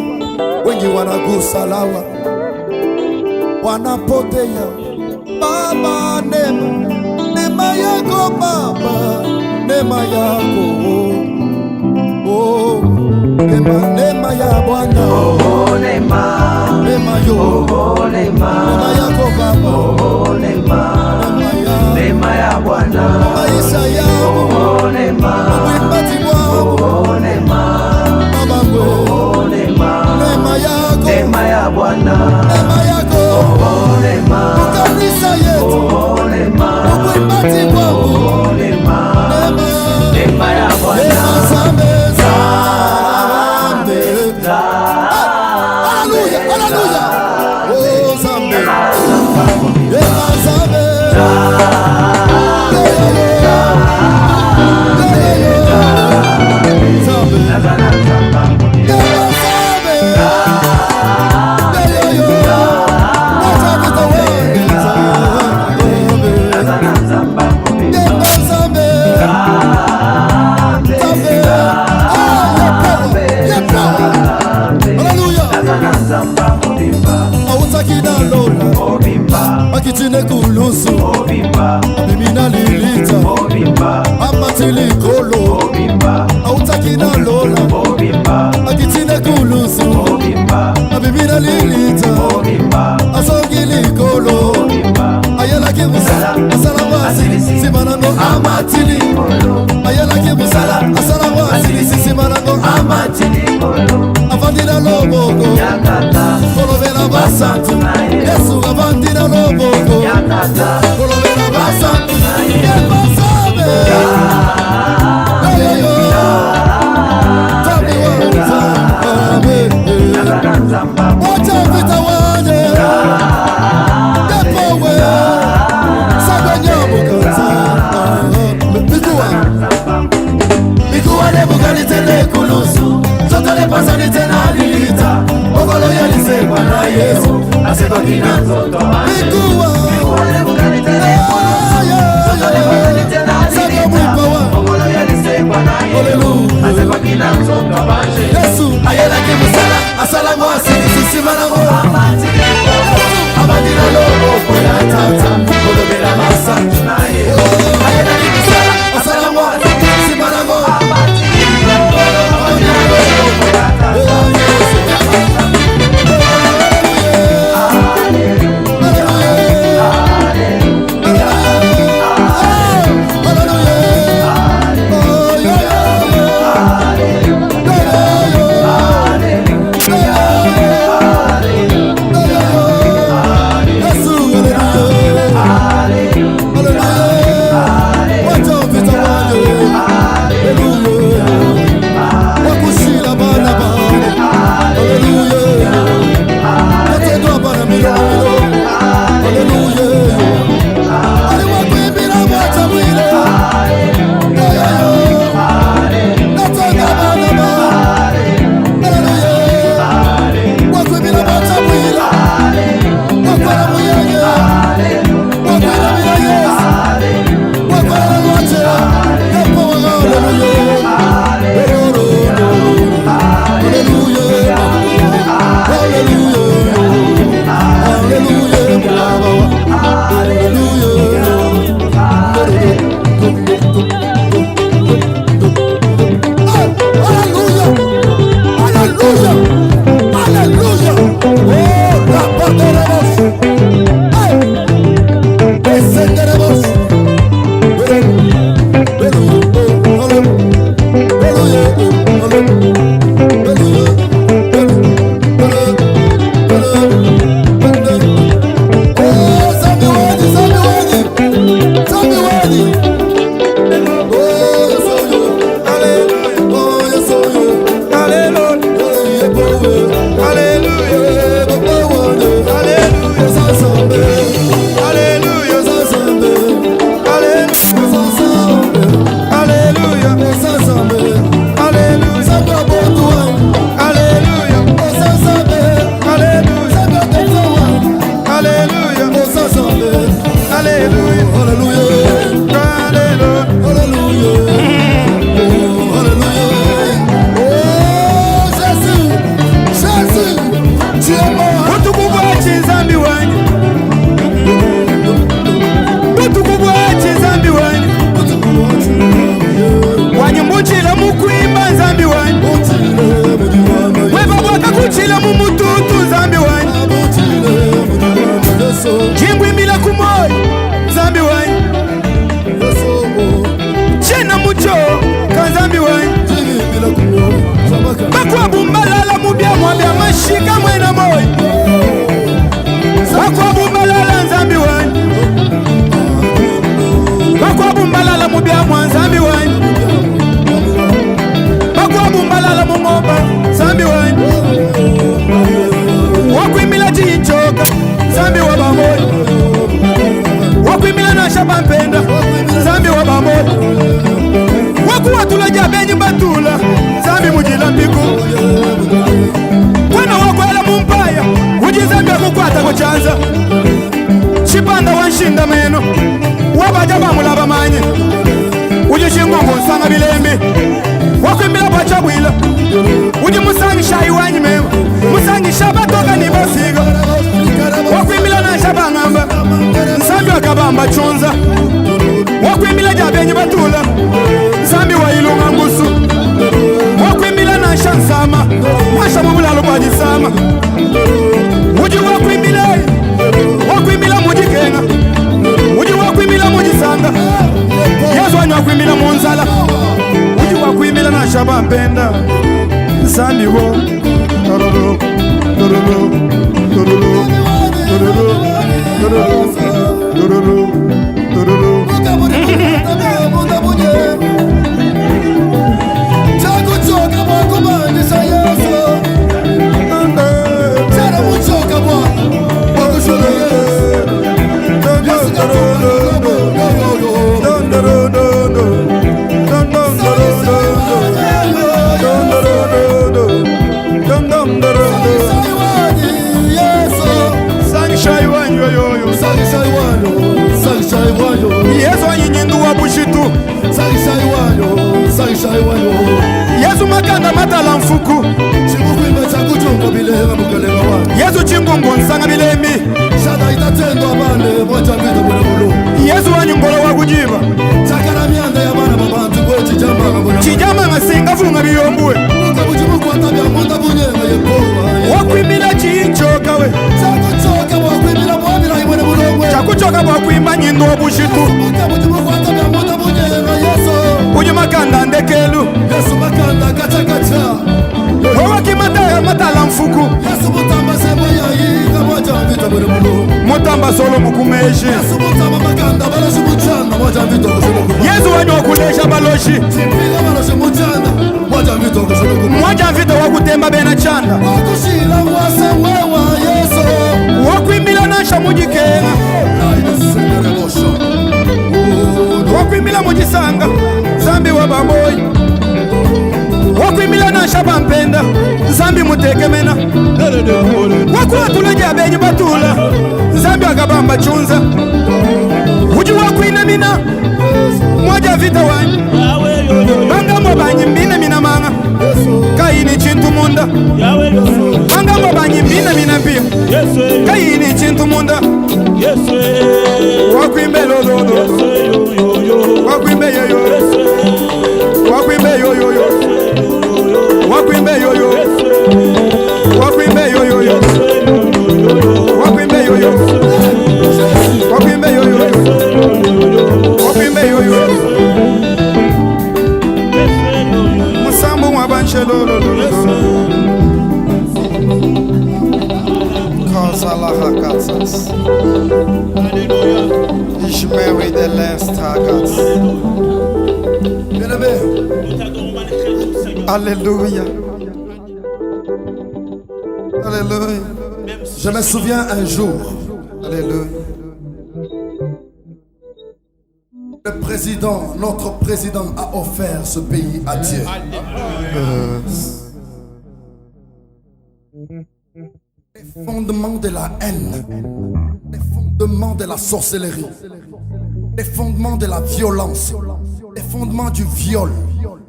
Wengi wanagusa lawa wanapotea Baba, nema yako Baba, nema yako oh, nema ya Bwana oh, nema yo nema yako Baba oh, nema ya Bwana maisha yangu mwimbaji wangu Baba ngo nema ya Bwana nema yako kanisa yetu mwimbaji wangu nema ya Bwana basantu Yesu avandira loboko kolobela basantu yebasabe wacha vita wanye yepowe sabanyamukanza mikuwa lebugalitele kulusu sotole pasanite na lilita okolo yalisekwa na Yesu asebakina mikuwa lebugalitele kulusu sotole pasanite na lilita okolo yalisekwa na Yesu asebakina mzoto banje Yesu ayelaki musala asala mwasi sisimana mo abandina loboko ya tata kolobela masantu na Yesu ayelaki musala asala mwasi sisimana mo abandina loboko ya tata Chipanda wanshinda meno wabaja bamulaba manye uje chingongo nsanga bilembi wakwembela bwachabwila uje musangi shayi wanyi mema musangi shabatoka ni basiga wakwembela na shabangamba nsambi wakabamba chunza wakwembela jabenyi batula nsambi wa ilunga ngusu wakwembela na shansama mwasha mubulalo bwajisama uje wakwembela mujikenga uje wakwembela mujisanga yazwanya wakwembela munzala uje Yesu anyindu wa bushitu Yesu makanda matala mfuku Yesu chingungu nsanga bilembi Yesu wanyungolo wa kujiba chijama ngasinga funga biyombwe wakwimila chinchoka we chakuchoka bwakwimba nyindo obushitu uji makanda ndekelu owakimataya matala mfuku mutamba solo mukumeshi Yesu wanyo wakulesha baloshi mwaja mvito wakutemba bena chanda wakwimbila nasha mujikera wakwimbila mujisanga zambi wa baboyi wakwimbila nasha bampenda zambi mutekemena wakuwatula jabenyi batula zambi akabamba chunza uji wakwina mina mwaja vita wanyi manga mwabanyi mbina mina manga kaini chintu munda manga mwabanyi mbina mina pia kaini chintu munda wakwimbe lololo wakwimbe yoyo wakwimbe yoyo wakwimbe yoyo wakwimbe yoyo wakwimbe yoyo wakwimbe yoyo wakwimbe yoyo musambu mwabanshelo Hakatsas. Ishmael the last Hakatsas. Alléluia. Alléluia. Je me souviens un jour. Alléluia. Le président, notre président a offert ce pays à Dieu. Les fondements de la haine, les fondements de la sorcellerie, les fondements de la violence, les fondements du viol,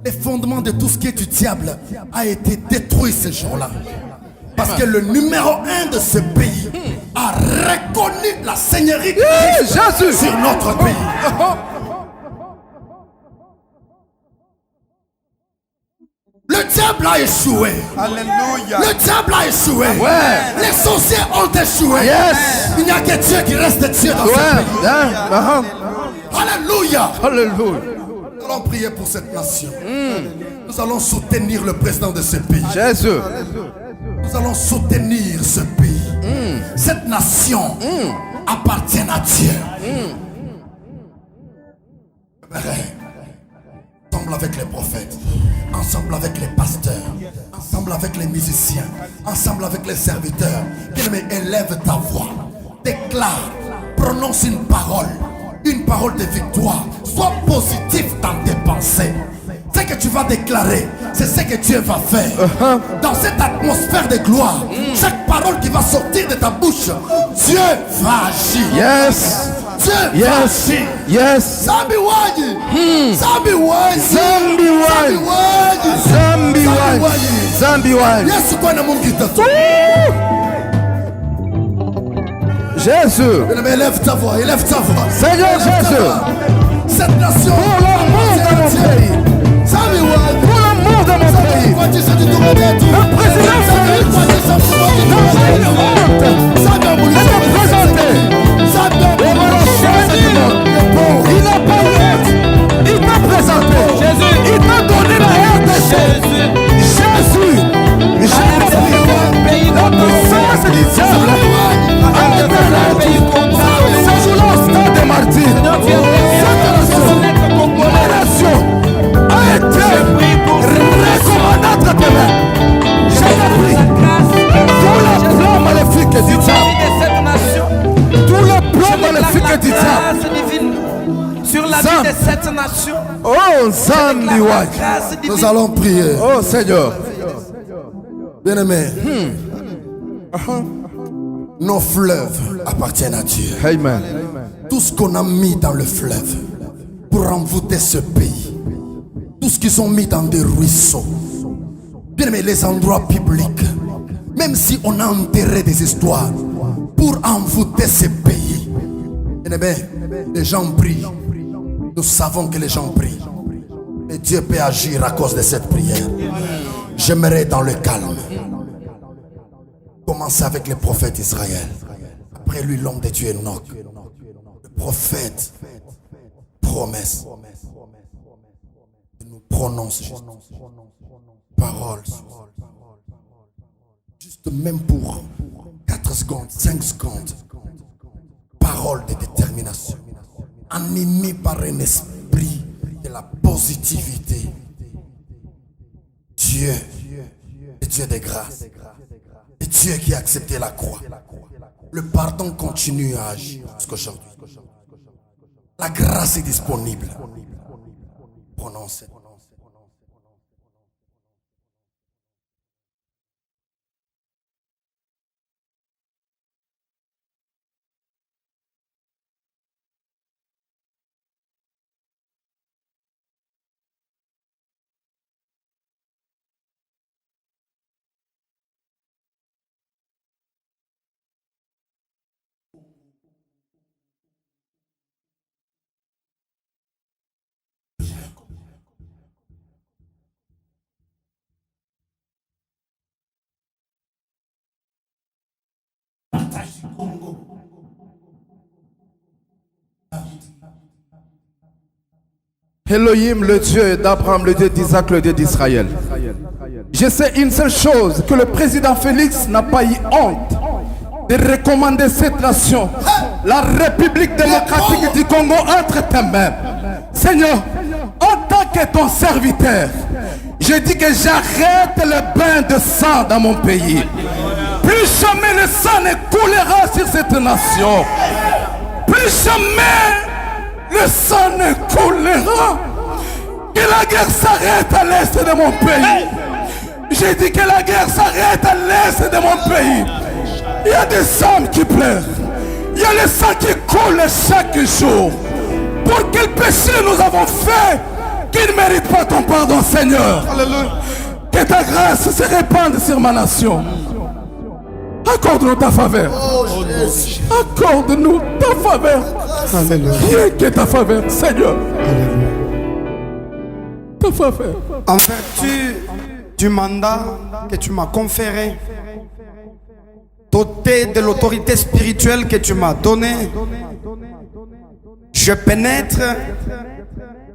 les fondements de tout ce qui est du diable a été détruit ce jour-là. Parce que le numéro 1 de ce pays a reconnu la seigneurie de Jésus sur notre pays. Le diable a échoué. Alléluia. Le diable a échoué. Ouais. Les sorciers ont échoué. Yes. Il n'y a que Dieu qui reste Dieu dans ce pays. Alléluia. Alléluia. Nous allons prier pour cette nation. Nous allons soutenir le président de ce pays. Jésus. Nous allons soutenir ce pays. Cette nation appartient à Dieu. Ensemble avec les prophètes, ensemble avec les pasteurs, ensemble avec les musiciens, ensemble avec les serviteurs. Bien-aimé, élève ta voix, déclare, prononce une parole de victoire. Sois positif dans tes pensées. Ce que tu vas déclarer, c'est ce que Dieu va faire. Dans cette atmosphère de gloire, chaque parole qui va sortir de ta bouche, Dieu va agir. Yes. Dieu va agir. Yes. Zambi waji. Zambi waji. Zambi waji. Zambi waji. Zambi waji. Yesu kwa na Mungu itatu. Jésus. Mais élève ta voix, élève ta voix. Seigneur Jésus. Cette nation. Pour l'amour de mon pays. Zambi waji. Pour l'amour de mon pays. Le président il n'a pas honte. Il t'a présenté. Jésus. Il t'a donné la honte de Jésus. Jésus. La puissance du diable a été ce jour-là au stade des martyrs. La nation a été recommandée entre tes mains. J'ai compris. Tout le plan maléfique du diable. Tout le plan maléfique du diable. Sur la vie de cette nation. Oh, Zambi Waj. Nous allons prier. Oh, Seigneur. Bien-aimé, Nos fleuves appartiennent à Dieu. Amen. Tout ce qu'on a mis dans le fleuve pour envoûter ce pays, tout ce qu'ils ont mis dans des ruisseaux, bien aimé, les endroits publics, même si on a enterré des histoires pour envoûter ce pays, bien aimé, les gens prient. Nous savons que les gens prient. Et Dieu peut agir à cause de cette prière. J'aimerais dans le calme commencer avec les prophètes d'Israël. Après lui, l'homme de Dieu Enoch. Le prophète promesse. Il nous prononce juste parole. Juste même pour 4 secondes, 5 secondes. Parole de détermination. Animé par un esprit de la positivité. Dieu est Dieu de grâce. Et Dieu qui a accepté la croix. Le pardon continue à agir jusqu'aujourd'hui. La grâce est disponible. Prononcez. Elohim, le Dieu d'Abraham, le Dieu d'Isaac, le Dieu d'Israël. Je sais une seule chose, que le président Félix n'a pas eu honte de recommander cette nation, la République démocratique du Congo, entre tes mains. Seigneur, en tant que ton serviteur, je dis que j'arrête le bain de sang dans mon pays. Plus jamais le sang ne coulera sur cette nation. Plus jamais le sang ne coulera. Que la guerre s'arrête à l'est de mon pays. J'ai dit que la guerre s'arrête à l'est de mon pays. Il y a des hommes qui pleurent. Il y a le sang qui coule chaque jour. Pour quel péché nous avons fait qui ne mérite pas ton pardon, Seigneur? Alléluia. Que ta grâce se répande sur ma nation. Accorde-nous ta faveur. Accorde-nous ta faveur. Rien que ta faveur, Seigneur. Ta faveur. En vertu du mandat que tu m'as conféré, doté de l'autorité spirituelle que tu m'as donnée, je pénètre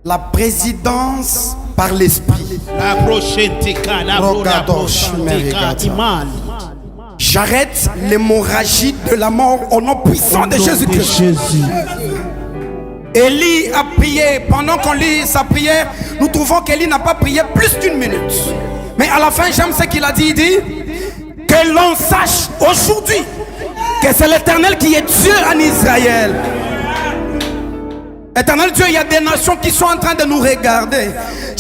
la présidence par l'esprit. J'arrête l'hémorragie de la mort au nom puissant de Jésus-Christ. Élie a prié. Pendant qu'on lit sa prière, nous trouvons qu'Élie n'a pas prié plus d'1 minute. Mais à la fin, j'aime ce qu'il a dit. Il dit que l'on sache aujourd'hui que c'est l'Éternel qui est Dieu en Israël. Éternel Dieu, il y a des nations qui sont en train de nous regarder.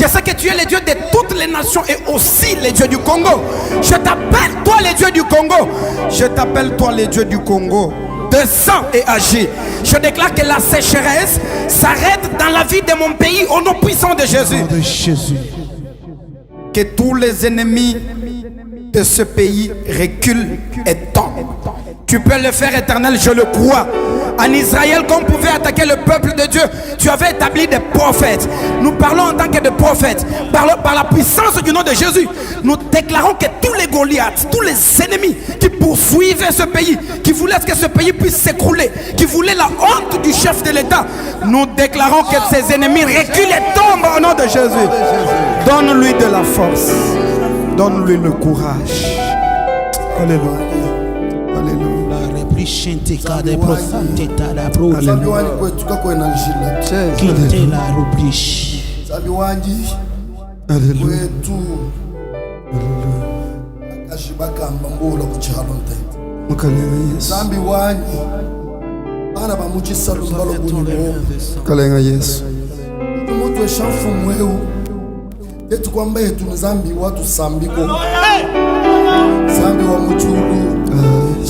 Je sais que tu es le Dieu de toutes les nations et aussi le Dieu du Congo. Je t'appelle toi le Dieu du Congo. Je t'appelle toi le Dieu du Congo. Descends et agis. Je déclare que la sécheresse s'arrête dans la vie de mon pays au nom puissant de Jésus. Que tous les ennemis de ce pays reculent et tombent. Tu peux le faire, Éternel, je le crois. En Israël, comme on pouvait attaquer le peuple de Dieu, tu avais établi des prophètes. Nous parlons en tant que des prophètes. Par la puissance du nom de Jésus, nous déclarons que tous les Goliaths, tous les ennemis qui poursuivaient ce pays, qui voulaient que ce pays puisse s'écrouler, qui voulaient la honte du chef de l'État, nous déclarons que ces ennemis reculent et tombent au nom de Jésus. Donne-lui de la force. Donne-lui le courage. Alléluia. Alléluia.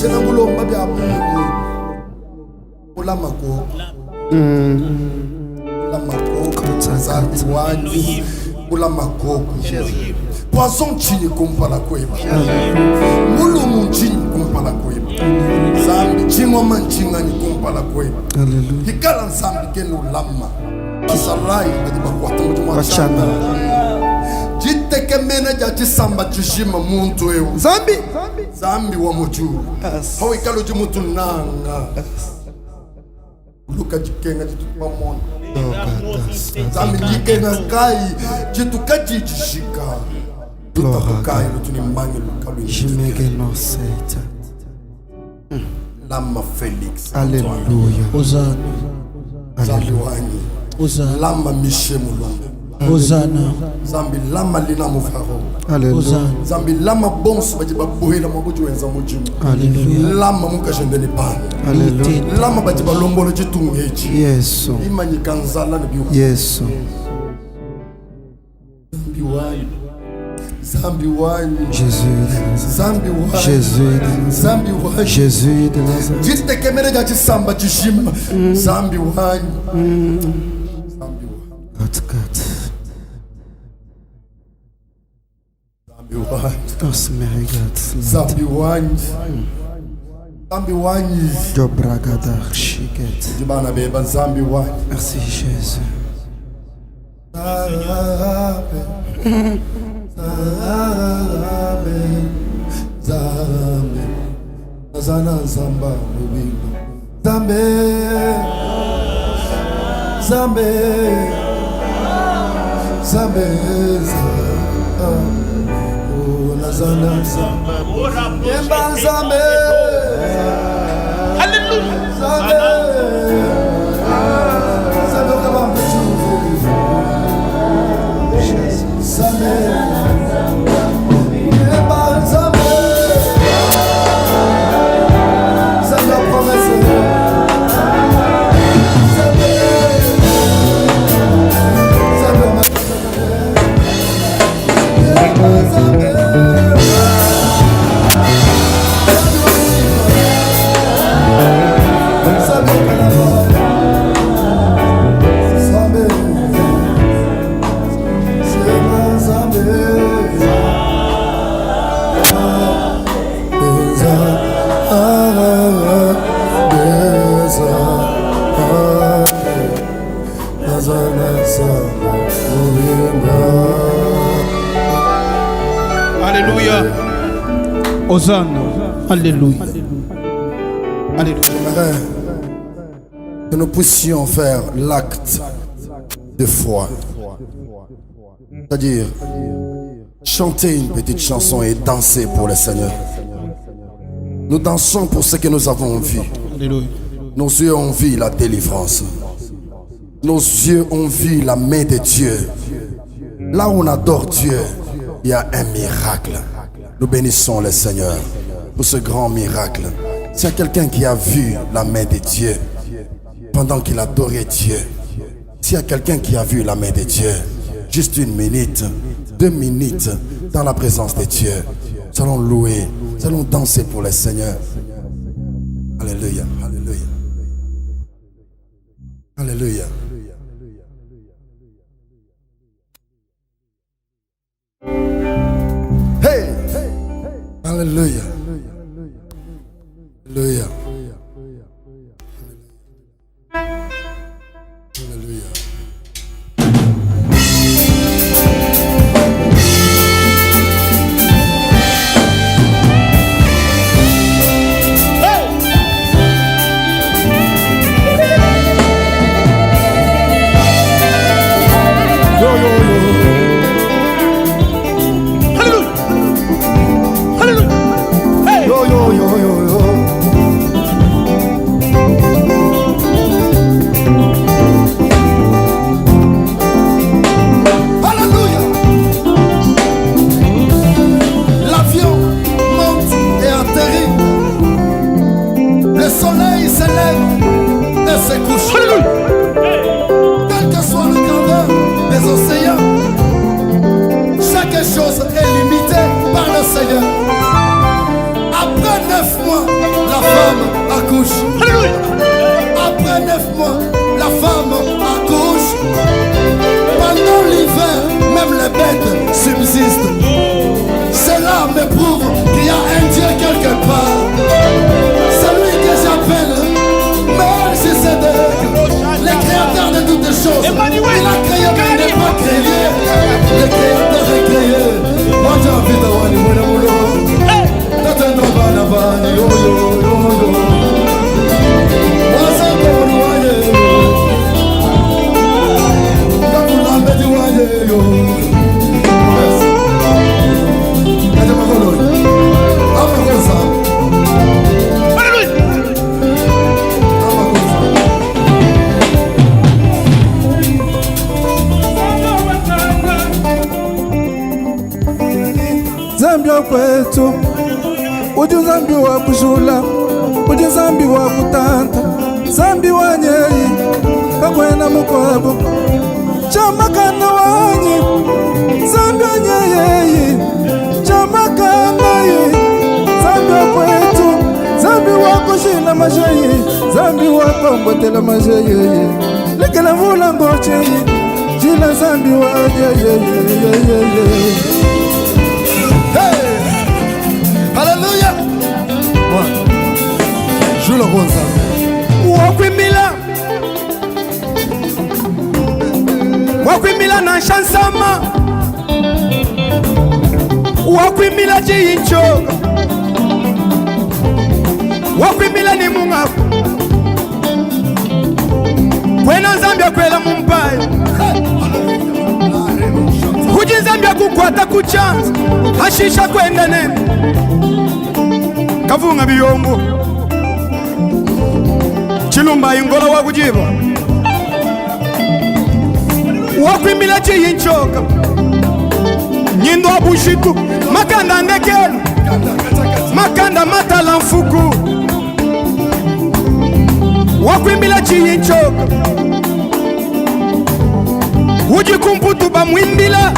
Chenangulomba bya mungu. Ula makoko. Ula makoko. Zambi wanyi. Ula makoko. Poisson chini kumpala kweba. Mulumu chini kumpala kweba. Zambi chingo manchinga ni kumpala kweba. Hikala nzambi kenu lama. Kisalai badiba kwa tumbu mwachana. Jiteke mena jati samba chishima muntu ewu. Zambi wa mojuru. Hawi kalo jimutu nanga. Luka jikenga jitupa mona. Zambi jikenga kai jitukaji jishika. Tutakai lutuni mbangi lukalu Jimegenoseita. Lama Felix. Alléluia. Hosanna. Zambi wanyi. Hosanna. Lama Mishe Mulombe. Hosanna. Zambi lama lina mufaro. Alléluia. Zambi lama bonsu bajiba buhela mabuju wenza mujimu. Alléluia. Lama muka jendeni pani. Alléluia. Lama bajiba lombolo jitungeji. Yesu. Imanyi kanzala ni biu. Yesu. Zambi wanyi. Zambi wanyi. Jésus. Zambi wanyi. Jésus. Zambi wanyi. Jésus de Nazareth. Jite kemere jati samba jishima. Zambi wanyi. Zambi wanyi. God. Zambi wanyi. Zambi wanyi. Zambi wanyi. Dobragada shiket. Jibana beba zambi wanyi. Merci Jésus. Zambe. Azana zamba mubingo. Zambe. Zambe. Zambe. Nazana zamba. Yemba zambe. Hallelujah. Zambe. Zambe kabambe chuve. Zambe. Yemba zambe. Zambe promesse. Zambe. Zambe Zambe. Alléluia. Hosanna. Alléluia. Alléluia. J'aimerais que nous puissions faire l'acte de foi. C'est-à-dire chanter une petite chanson et danser pour le Seigneur. Nous dansons pour ce que nous avons vu. Alléluia. Nos yeux ont vu la délivrance. Nos yeux ont vu la main de Dieu. Là où on adore Dieu, il y a un miracle. Nous bénissons le Seigneur pour ce grand miracle. S'il y a quelqu'un qui a vu la main de Dieu pendant qu'il adorait Dieu, s'il y a quelqu'un qui a vu la main de Dieu, juste 1 minute, 2 minutes dans la présence de Dieu, nous allons louer, nous allons danser pour le Seigneur. Alléluia, alléluia. Alléluia. Hey! Alléluia. Alléluia. Alléluia. après 9 mois, la femme accouche. Pendant l'hiver, même les bêtes subsistent. Cela me prouve qu'il y a un Dieu quelque part. Celui que j'appelle Melchisedec, le créateur de toutes choses. Il a créé mais il n'est pas créé. Le créateur est créé. Moi j'ai envie d'avoir du boulot. T'attends pas la vanne, yo yo yo yo. Moi c'est comme le royaume. Quand vous l'avez dit royaume. Zambia kwetu uji zambi wa kushula uji zambi wa kutanta zambi wa nyeri kakwena mukwabo chamakana wanyi zambi wa nyeyeyi chamakana yi zambi wa kwetu zambi wa kushina mashayi zambi wa kombotela mashayi lekela vula ngocheyi jila zambi wa yeyeyeyeyeye. Hey! Hallelujah! Joue le rose. Wakwimila na shansama wakwimila jiyinchoga wakwimila ni mungafu kwena Zambia kwela mumpayo kuji Zambia kukwata kuchanza hashisha kwenda nene kavunga biyombo chilumba ingola wakujiba wakwimila chiyinchoka nyindo abushitu makanda ndekelo makanda matala mfuku wakwimila chiyinchoka ujikumputu bamwimbila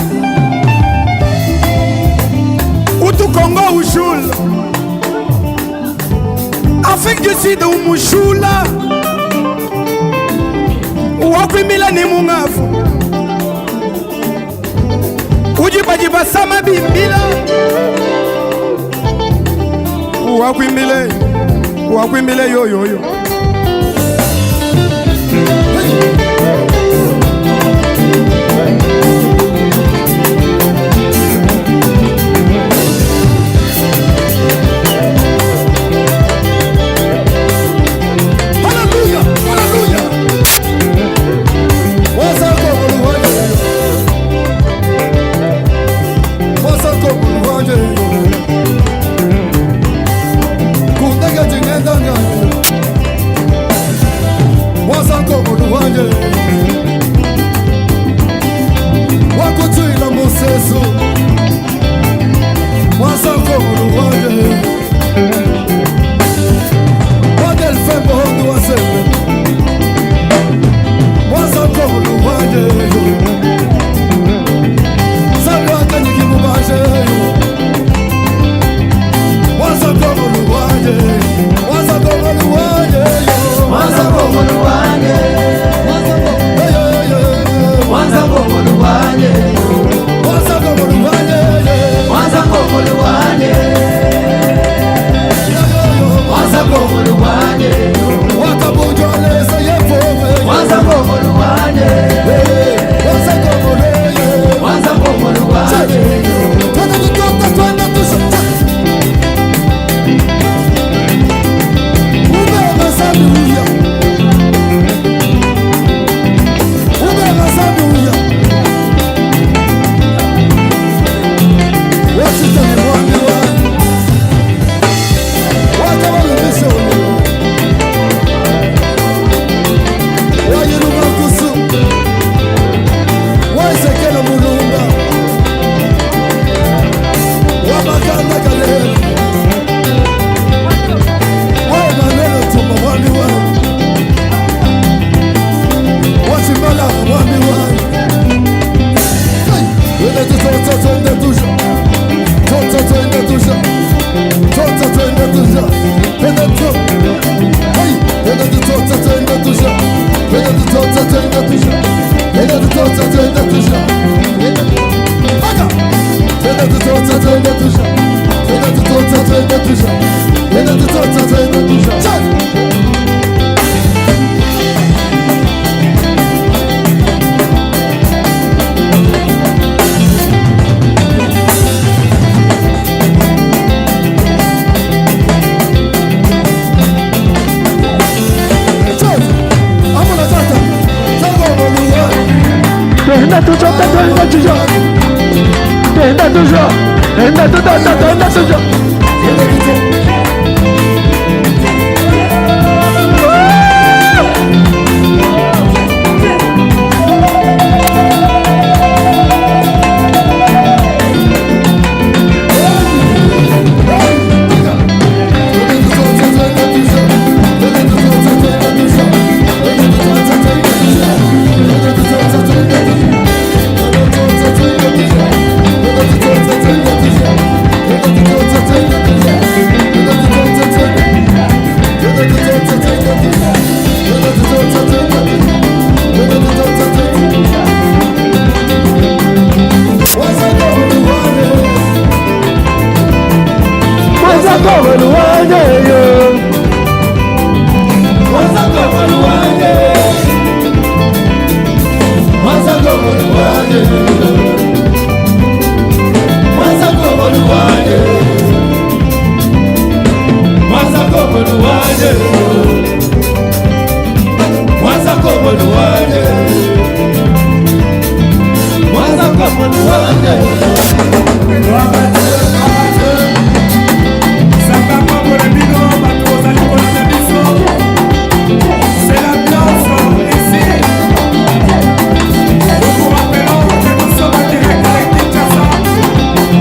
utukongo ushula Afrique du Sud umushula wakwimila ni mungafu ujibajiba sama bimbila wakwimile yoyoyo.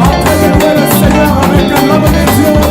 Entre le Seigneur avec un homme de Dieu.